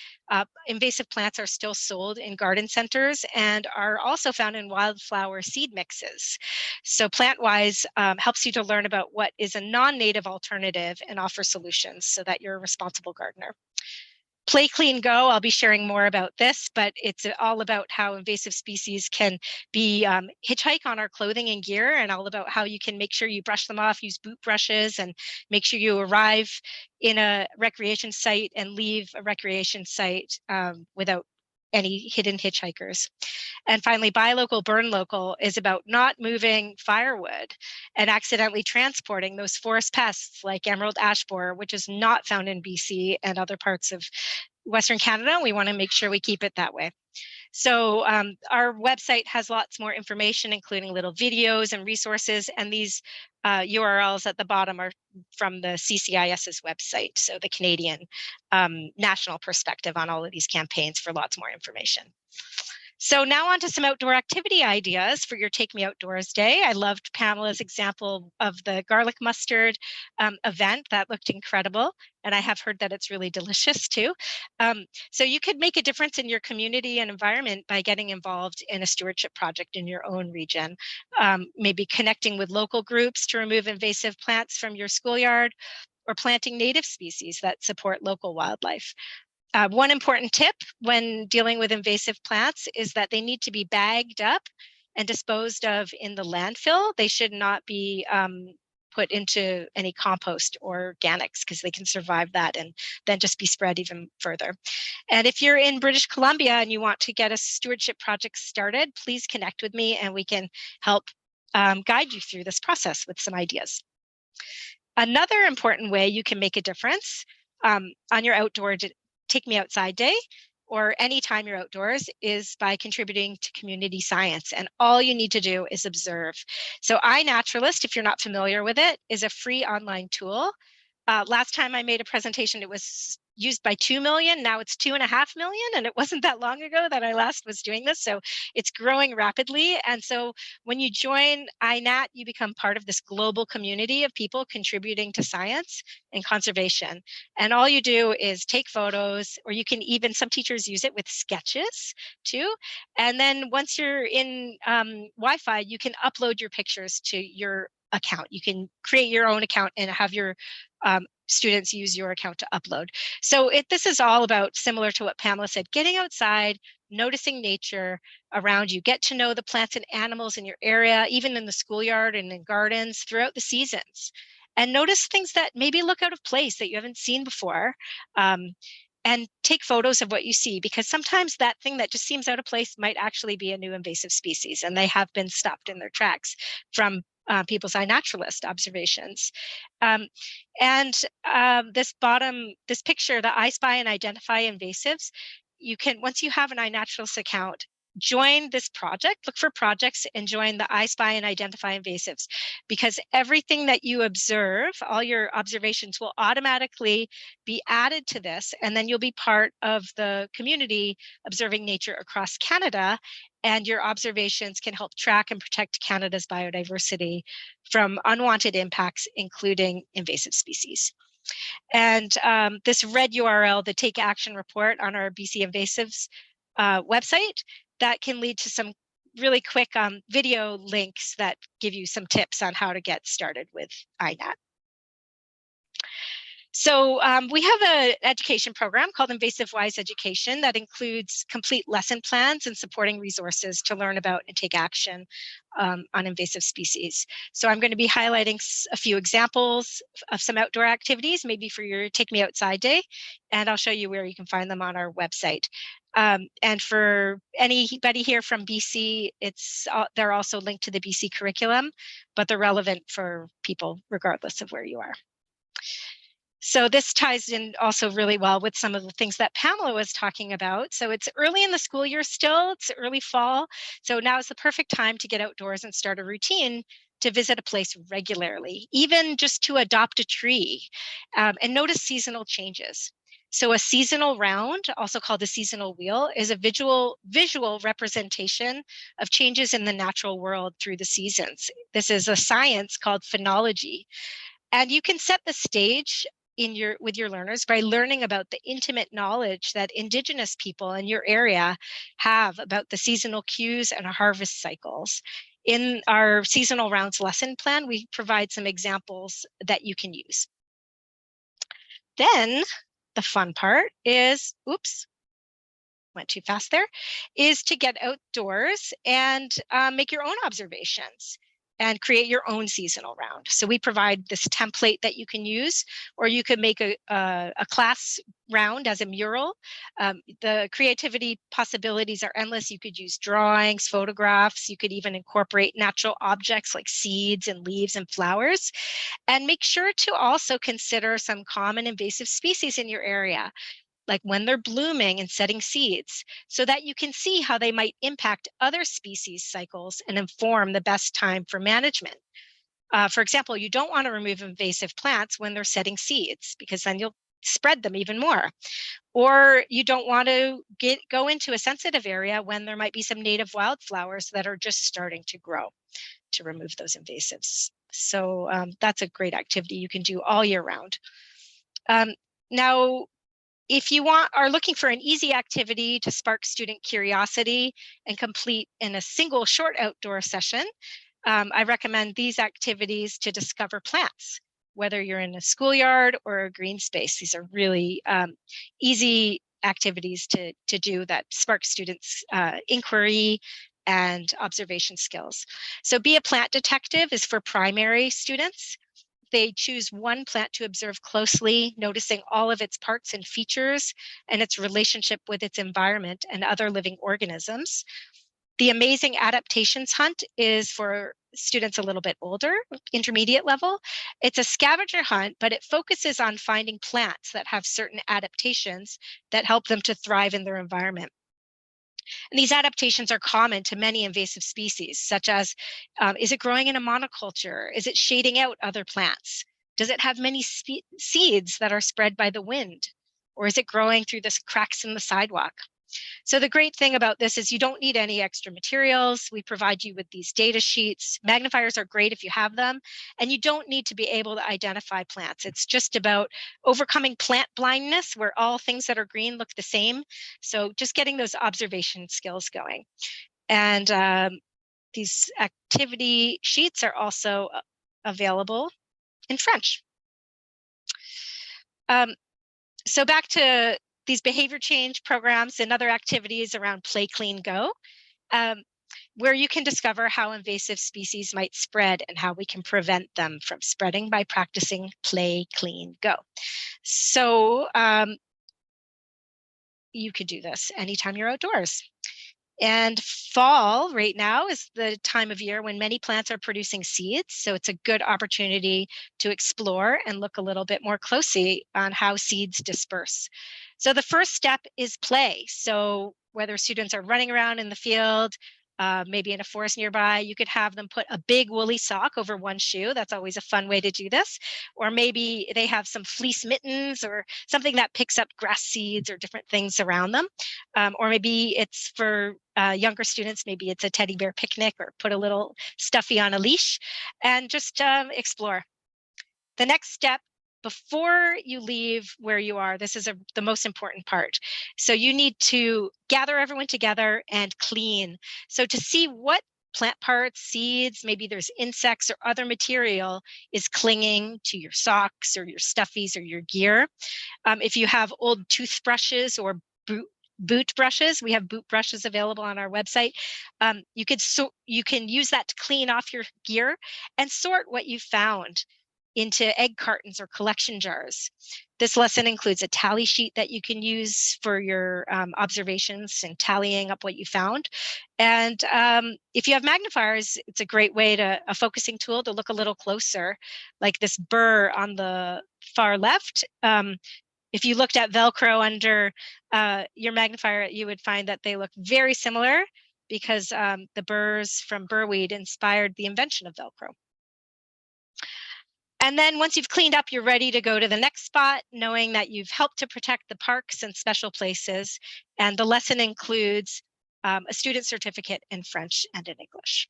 [SPEAKER 5] invasive plants are still sold in garden centers and are also found in wildflower seed mixes. So plant-wise helps you to learn about what is a non-native alternative and offer solutions so that you're a responsible gardener. Play Clean Go, I'll be sharing more about this, but it's all about how invasive species can be hitchhike on our clothing and gear, and all about how you can make sure you brush them off, use boot brushes, and make sure you arrive in a recreation site and leave a recreation site without any hidden hitchhikers. And finally, Buy Local, Burn Local is about not moving firewood and accidentally transporting those forest pests like emerald ash borer, which is not found in BC and other parts of Western Canada, and we want to make sure we keep it that way. So our website has lots more information, including little videos and resources, and these URLs at the bottom are from the CCIS's website, so the Canadian national perspective on all of these campaigns for lots more information. So now on to some outdoor activity ideas for your Take Me Outdoors Day. I loved Pamela's example of the garlic mustard event. That looked incredible. And I have heard that it's really delicious too. So you could make a difference in your community and environment by getting involved in a stewardship project in your own region. Maybe connecting with local groups to remove invasive plants from your schoolyard, or planting native species that support local wildlife. One important tip when dealing with invasive plants is that they need to be bagged up and disposed of in the landfill. They should not be put into any compost or organics, because they can survive that and then just be spread even further. And if you're in British Columbia and you want to get a stewardship project started, please connect with me and we can help guide you through this process with some ideas. Another important way you can make a difference on your outdoor Take Me Outside Day, or anytime you're outdoors, is by contributing to community science. And all you need to do is observe. So iNaturalist, if you're not familiar with it, is a free online tool. Last time I made a presentation, it was used by 2 million. Now it's 2.5 million. And it wasn't that long ago that I last was doing this. So it's growing rapidly. And so when you join iNat, you become part of this global community of people contributing to science and conservation. And all you do is take photos, or you can even, some teachers use it with sketches too. And then once you're in Wi-Fi, you can upload your pictures to your account. You can create your own account and have your students use your account to upload. So this is all about, similar to what Pamela said, getting outside, noticing nature around you, get to know the plants and animals in your area, even in the schoolyard and in gardens throughout the seasons. And notice things that maybe look out of place that you haven't seen before. And take photos of what you see, because sometimes that thing that just seems out of place might actually be a new invasive species, and they have been stopped in their tracks from people's iNaturalist observations. This picture, the I Spy and Identify Invasives, you can, once you have an iNaturalist account, join this project, look for projects and join the I Spy and Identify Invasives, because everything that you observe, all your observations will automatically be added to this, and then you'll be part of the community observing nature across Canada, and your observations can help track and protect Canada's biodiversity from unwanted impacts, including invasive species. And this red URL, the Take Action report on our BC Invasives website, that can lead to some really quick video links that give you some tips on how to get started with iNat. So we have an education program called Invasive Wise Education that includes complete lesson plans and supporting resources to learn about and take action on invasive species. So I'm going to be highlighting a few examples of some outdoor activities, maybe for your Take Me Outside Day, and I'll show you where you can find them on our website. And for anybody here from BC, they're also linked to the BC curriculum, but they're relevant for people regardless of where you are. So this ties in also really well with some of the things that Pamela was talking about. So it's early in the school year still, it's early fall. So now is the perfect time to get outdoors and start a routine to visit a place regularly, even just to adopt a tree, and notice seasonal changes. So a seasonal round, also called a seasonal wheel, is a visual representation of changes in the natural world through the seasons. This is a science called phenology. And you can set the stage with your learners by learning about the intimate knowledge that Indigenous people in your area have about the seasonal cues and harvest cycles. In our seasonal rounds lesson plan, we provide some examples that you can use. Then the fun part is, oops, went too fast there, is to get outdoors and make your own observations and create your own seasonal round. So we provide this template that you can use, or you could make a class round as a mural. The creativity possibilities are endless. You could use drawings, photographs. You could even incorporate natural objects like seeds and leaves and flowers. And make sure to also consider some common invasive species in your area. like when they're blooming and setting seeds, so that you can see how they might impact other species cycles and inform the best time for management. For example, you don't want to remove invasive plants when they're setting seeds, because then you'll spread them even more. Or you don't want to go into a sensitive area when there might be some native wildflowers that are just starting to grow, to remove those invasives. So that's a great activity you can do all year round. Now, if you are looking for an easy activity to spark student curiosity and complete in a single short outdoor session, I recommend these activities to discover plants, whether you're in a schoolyard or a green space. These are really easy activities to do that spark students' inquiry and observation skills. So Be a Plant Detective is for primary students. They choose one plant to observe closely, noticing all of its parts and features and its relationship with its environment and other living organisms. The Amazing Adaptations Hunt is for students a little bit older, intermediate level. It's a scavenger hunt, but it focuses on finding plants that have certain adaptations that help them to thrive in their environment. And these adaptations are common to many invasive species, such as, is it growing in a monoculture? Is it shading out other plants? Does it have many seeds that are spread by the wind? Or is it growing through the cracks in the sidewalk? So the great thing about this is you don't need any extra materials. We provide you with these data sheets. Magnifiers are great if you have them, and you don't need to be able to identify plants. It's just about overcoming plant blindness, where all things that are green look the same. So just getting those observation skills going. And these activity sheets are also available in French. So back to these behavior change programs and other activities around Play, Clean, Go, where you can discover how invasive species might spread and how we can prevent them from spreading by practicing Play, Clean, Go. So you could do this anytime you're outdoors. And fall right now is the time of year when many plants are producing seeds. So it's a good opportunity to explore and look a little bit more closely on how seeds disperse. So the first step is play. So whether students are running around in the field, maybe in a forest nearby, you could have them put a big woolly sock over one shoe. That's always a fun way to do this. Or maybe they have some fleece mittens or something that picks up grass seeds or different things around them. Or maybe it's for younger students, maybe it's a teddy bear picnic, or put a little stuffy on a leash and just explore. The next step, before you leave where you are, this is the most important part. So you need to gather everyone together and clean. So to see what plant parts, seeds, maybe there's insects or other material is clinging to your socks or your stuffies or your gear. If you have old toothbrushes or boot brushes, we have boot brushes available on our website. You can use that to clean off your gear and sort what you found into egg cartons or collection jars. This lesson includes a tally sheet that you can use for your observations and tallying up what you found. And if you have magnifiers, it's a great way a focusing tool to look a little closer, like this burr on the far left. If you looked at Velcro under your magnifier, you would find that they look very similar because the burrs from burrweed inspired the invention of Velcro. And then once you've cleaned up, you're ready to go to the next spot, knowing that you've helped to protect the parks and special places. And the lesson includes a student certificate in French and in English.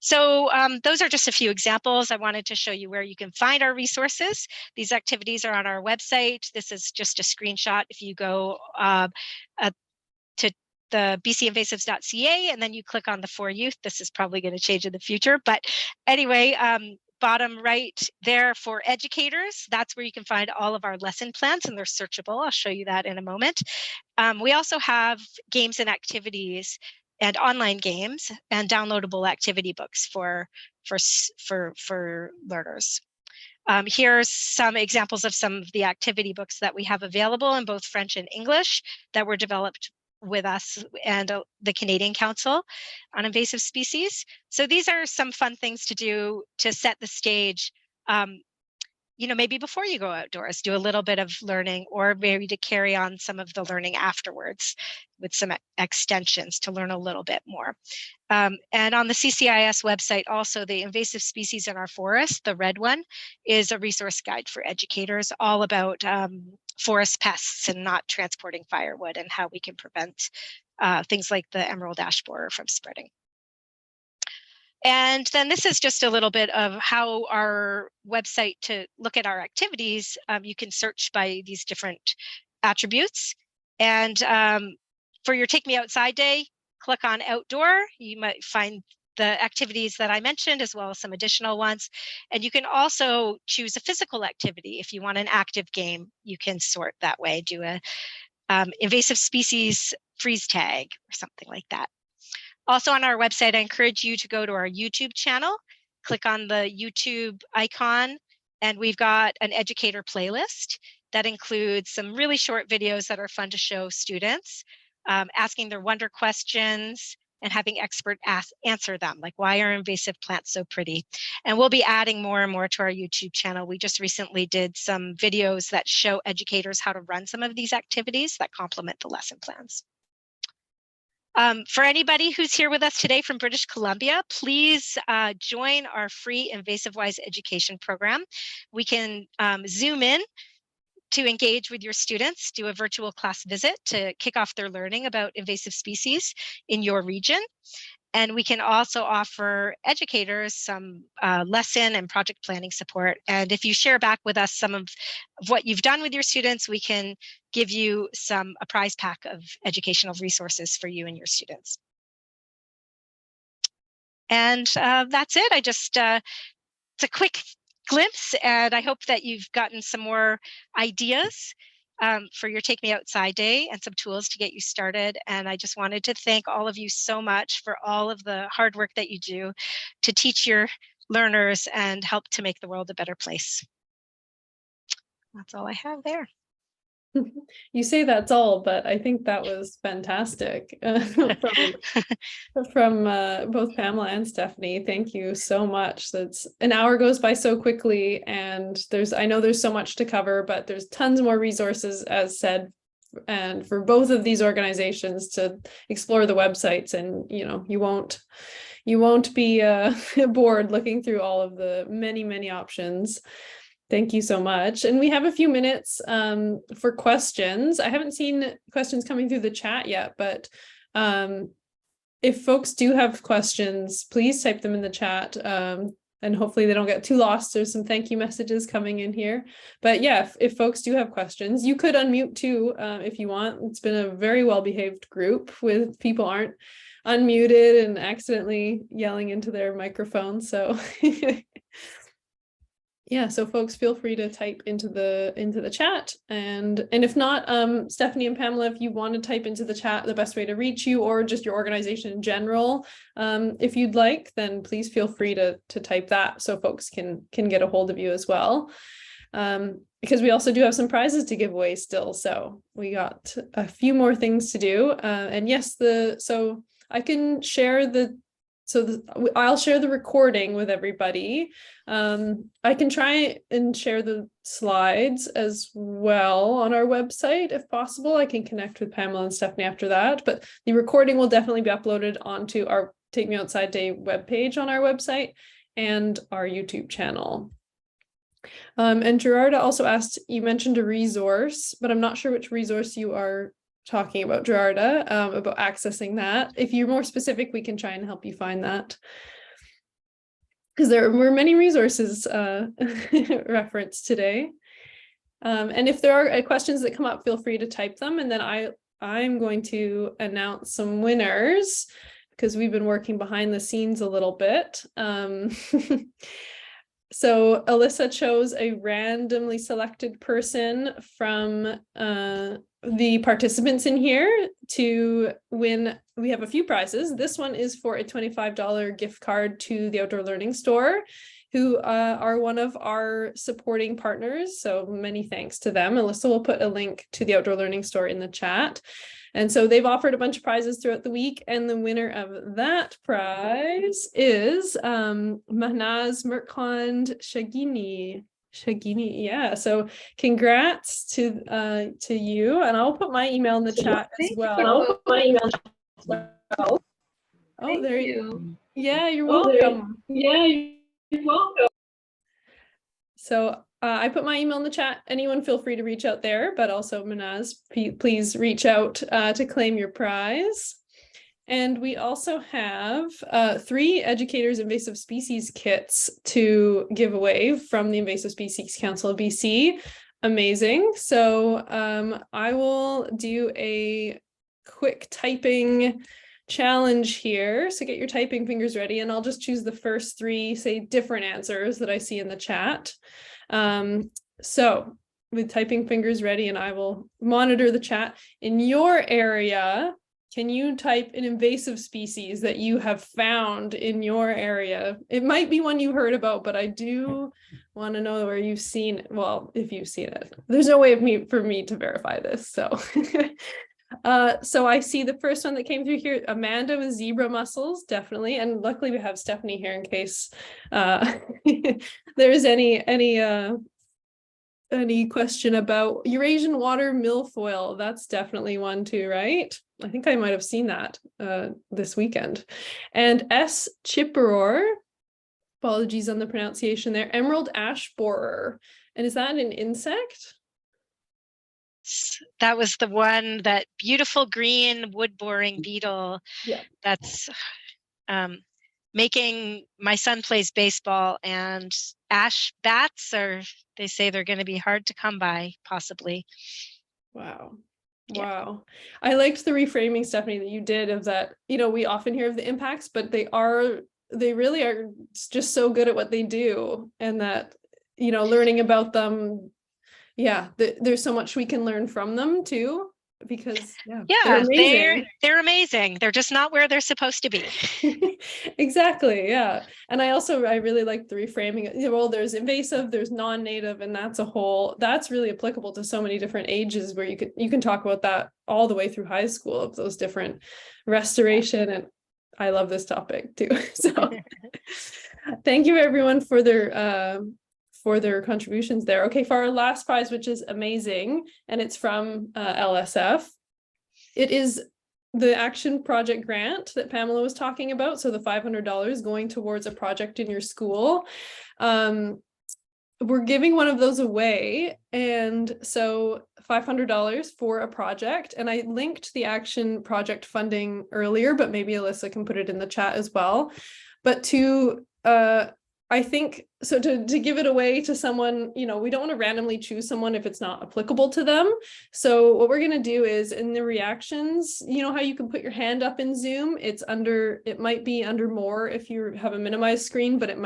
[SPEAKER 5] So those are just a few examples. I wanted to show you where you can find our resources. These activities are on our website. This is just a screenshot. If you go to the bcinvasives.ca and then you click on the For Youth, this is probably going to change in the future. But anyway, bottom right there for educators, that's where you can find all of our lesson plans, and they're searchable. I'll show you that in a moment. We also have games and activities and online games and downloadable activity books for learners. Here's some examples of some of the activity books that we have available in both French and English that were developed with us and the Canadian Council on Invasive Species. So these are some fun things to do to set the stage maybe before you go outdoors, do a little bit of learning, or maybe to carry on some of the learning afterwards with some extensions to learn a little bit more. And on the CCIS website, also the invasive species in our forest, the red one, is a resource guide for educators, all about forest pests and not transporting firewood and how we can prevent things like the emerald ash borer from spreading. And then this is just a little bit of how our website, to look at our activities, you can search by these different attributes. And for your Take Me Outside Day, click on Outdoor. You might find the activities that I mentioned, as well as some additional ones. And you can also choose a physical activity. If you want an active game, you can sort that way, do a invasive species freeze tag or something like that. Also on our website, I encourage you to go to our YouTube channel, click on the YouTube icon, and we've got an educator playlist that includes some really short videos that are fun to show students, asking their wonder questions and having experts answer them, like, why are invasive plants so pretty? And we'll be adding more and more to our YouTube channel. We just recently did some videos that show educators how to run some of these activities that complement the lesson plans. For anybody who's here with us today from British Columbia, please join our free Invasive Wise education program. We can Zoom in to engage with your students, do a virtual class visit to kick off their learning about invasive species in your region. And we can also offer educators some lesson and project planning support. And if you share back with us some of what you've done with your students, we can give you a prize pack of educational resources for you and your students. And that's it. It's a quick glimpse, and I hope that you've gotten some more ideas for your Take Me Outside Day and some tools to get you started. And I just wanted to thank all of you so much for all of the hard work that you do to teach your learners and help to make the world a better place. That's all I have there.
[SPEAKER 1] You say that's all, but I think that was fantastic from both Pamela and Stephanie. Thank you so much. That's an hour goes by so quickly, and I know there's so much to cover, but there's tons more resources, as said, and for both of these organizations to explore the websites, and you won't be bored looking through all of the many options. Thank you so much. And we have a few minutes for questions. I haven't seen questions coming through the chat yet, but if folks do have questions, please type them in the chat, and hopefully they don't get too lost. There's some thank you messages coming in here. But yeah, if folks do have questions, you could unmute too if you want. It's been a very well-behaved group with people aren't unmuted and accidentally yelling into their microphone. So yeah, so folks, feel free to type into the chat, and if not, Stephanie and Pamela, if you want to type into the chat the best way to reach you, or just your organization in general, if you'd like, then please feel free to type that so folks can get a hold of you as well, because we also do have some prizes to give away still. So we got a few more things to do, and yes, so I can share I'll share the recording with everybody. I can try and share the slides as well on our website if possible. I can connect with Pamela and Stephanie after that, but the recording will definitely be uploaded onto our Take Me Outside Day webpage on our website and our YouTube channel. And Gerarda also asked, you mentioned a resource, but I'm not sure which resource you are talking about, Gerarda, about accessing that. If you're more specific, we can try and help you find that, because there were many resources referenced today. And if there are questions that come up, feel free to type them, and then I'm going to announce some winners, because we've been working behind the scenes a little bit. So Alyssa chose a randomly selected person from the participants in here to win. We have a few prizes. This one is for a $25 gift card to the Outdoor Learning Store, who are one of our supporting partners. So many thanks to them. Alyssa will put a link to the Outdoor Learning Store in the chat. And so they've offered a bunch of prizes throughout the week, and the winner of that prize is Mahnaz Merkhand Shagini. Shagini, yeah. So congrats to you, and I'll put my email in the chat as well. Oh, there you. Yeah, you're welcome.
[SPEAKER 6] Yeah, you're welcome.
[SPEAKER 1] So I put my email in the chat. Anyone feel free to reach out there, but also Manaz, please reach out to claim your prize. And we also have 3 Educators Invasive Species kits to give away from the Invasive Species Council of BC. Amazing. So I will do a quick typing challenge here. So get your typing fingers ready, and I'll just choose the first 3, say, different answers that I see in the chat. So with typing fingers ready, and I will monitor the chat. In your area, can you type an invasive species that you have found in your area? It might be one you heard about, but I do want to know where you've seen, well, if you've seen it. There's no way for me to verify this, so. So I see the first one that came through here, Amanda with zebra mussels, definitely. And luckily we have Stephanie here in case there's any question about Eurasian water milfoil. That's definitely one too, right? I think I might have seen that this weekend. And S. chipperor, apologies on the pronunciation there, emerald ash borer. And is that an insect?
[SPEAKER 5] That was the one, that beautiful green wood boring beetle.
[SPEAKER 1] Yeah.
[SPEAKER 5] That's making my son plays baseball, and ash bats they say they're going to be hard to come by, possibly.
[SPEAKER 1] Wow.
[SPEAKER 5] Yeah.
[SPEAKER 1] Wow. I liked the reframing, Stephanie, that you did of that, we often hear of the impacts, but they really are just so good at what they do, and that, learning about them, there's so much we can learn from them too, because they're amazing.
[SPEAKER 5] They're amazing. They're just not where they're supposed to be.
[SPEAKER 1] Exactly. Yeah. And I really like the reframing. Well, there's invasive, there's non-native, and that's really applicable to so many different ages, where you can talk about that all the way through high school, of those different restoration. And I love this topic too. So thank you everyone for their contributions there. Okay, for our last prize, which is amazing, and it's from LSF. It is the action project grant that Pamela was talking about. So the $500 going towards a project in your school. We're giving one of those away, and so $500 for a project. And I linked the action project funding earlier, but maybe Alyssa can put it in the chat as well. But I think, so to give it away to someone, we don't want to randomly choose someone if it's not applicable to them. So what we're going to do is, in the reactions, how you can put your hand up in Zoom, it might be under more if you have a minimized screen, but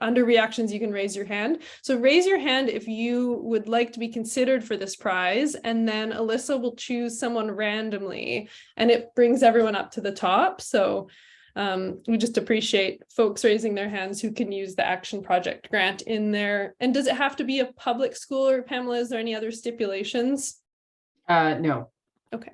[SPEAKER 1] under reactions, you can raise your hand. So raise your hand if you would like to be considered for this prize, and then Alyssa will choose someone randomly, and it brings everyone up to the top. So we just appreciate folks raising their hands who can use the action project grant in there. And does it have to be a public school, or Pamela, is there any other stipulations?
[SPEAKER 2] No.
[SPEAKER 1] Okay.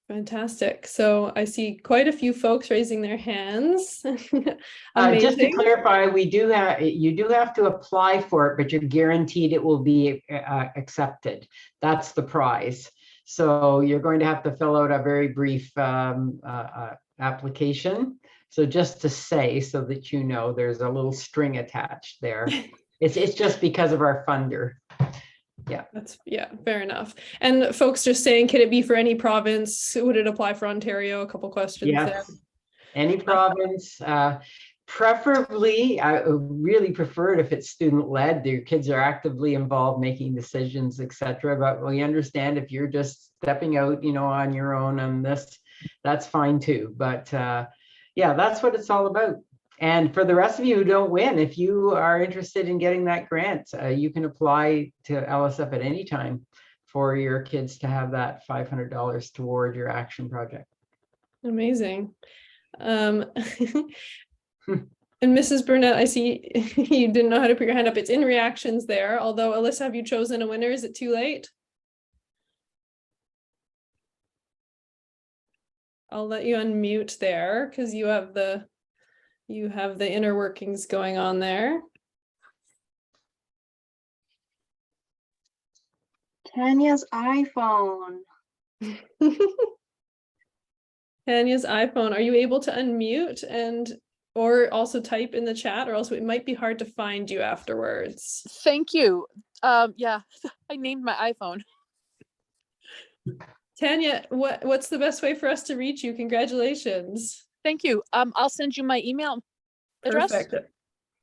[SPEAKER 1] Fantastic. So I see quite a few folks raising their hands.
[SPEAKER 2] Just to clarify, you do have to apply for it, but you're guaranteed it will be accepted. That's the prize. So you're going to have to fill out a very brief application. So just to say, so that there's a little string attached there. It's just because of our funder. Yeah.
[SPEAKER 1] Fair enough. And folks just saying, can it be for any province? Would it apply for Ontario? A couple questions there.
[SPEAKER 2] Any province. Preferably, I really prefer it if it's student-led. Your kids are actively involved making decisions, etc. But we understand if you're just stepping out, on your own on this, that's fine too. But that's what it's all about. And for the rest of you who don't win, if you are interested in getting that grant, you can apply to LSF at any time for your kids to have that $500 toward your action project.
[SPEAKER 1] Amazing. And Mrs. Burnett, I see you didn't know how to put your hand up. It's in reactions there. Although, Alyssa, have you chosen a winner? Is it too late? I'll let you unmute there because you have the inner workings going on there.
[SPEAKER 6] Tanya's iPhone.
[SPEAKER 1] Tanya's iPhone. Are you able to unmute and or also type in the chat, or else it might be hard to find you afterwards?
[SPEAKER 7] Thank you. Yeah, I named my iPhone.
[SPEAKER 1] Tanya, what's the best way for us to reach you? Congratulations.
[SPEAKER 7] Thank you. I'll send you my email address.
[SPEAKER 1] Perfect.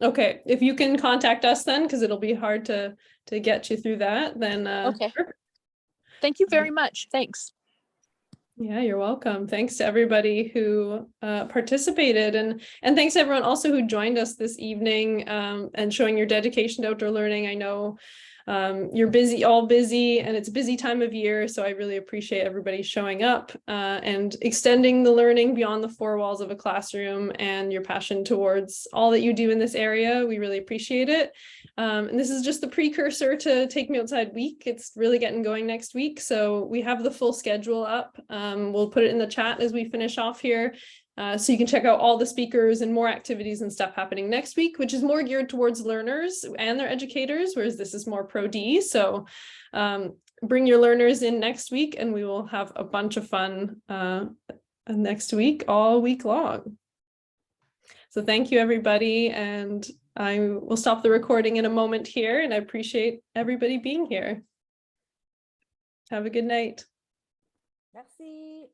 [SPEAKER 1] Okay, if you can contact us then, because it'll be hard to get you through that, then
[SPEAKER 7] Okay.
[SPEAKER 1] perfect.
[SPEAKER 7] Thank you very much. Thanks.
[SPEAKER 1] Yeah, you're welcome. Thanks to everybody who participated, and thanks to everyone also who joined us this evening and showing your dedication to outdoor learning. I know you're all busy, and it's a busy time of year, so I really appreciate everybody showing up and extending the learning beyond the four walls of a classroom, and your passion towards all that you do in this area. We really appreciate it. And this is just the precursor to Take Me Outside Week. It's really getting going next week, so we have the full schedule up. We'll put it in the chat as we finish off here. So you can check out all the speakers and more activities and stuff happening next week, which is more geared towards learners and their educators, whereas this is more pro D. So bring your learners in next week, and we will have a bunch of fun next week, all week long. So thank you, everybody. And I will stop the recording in a moment here, and I appreciate everybody being here. Have a good night.
[SPEAKER 8] Merci.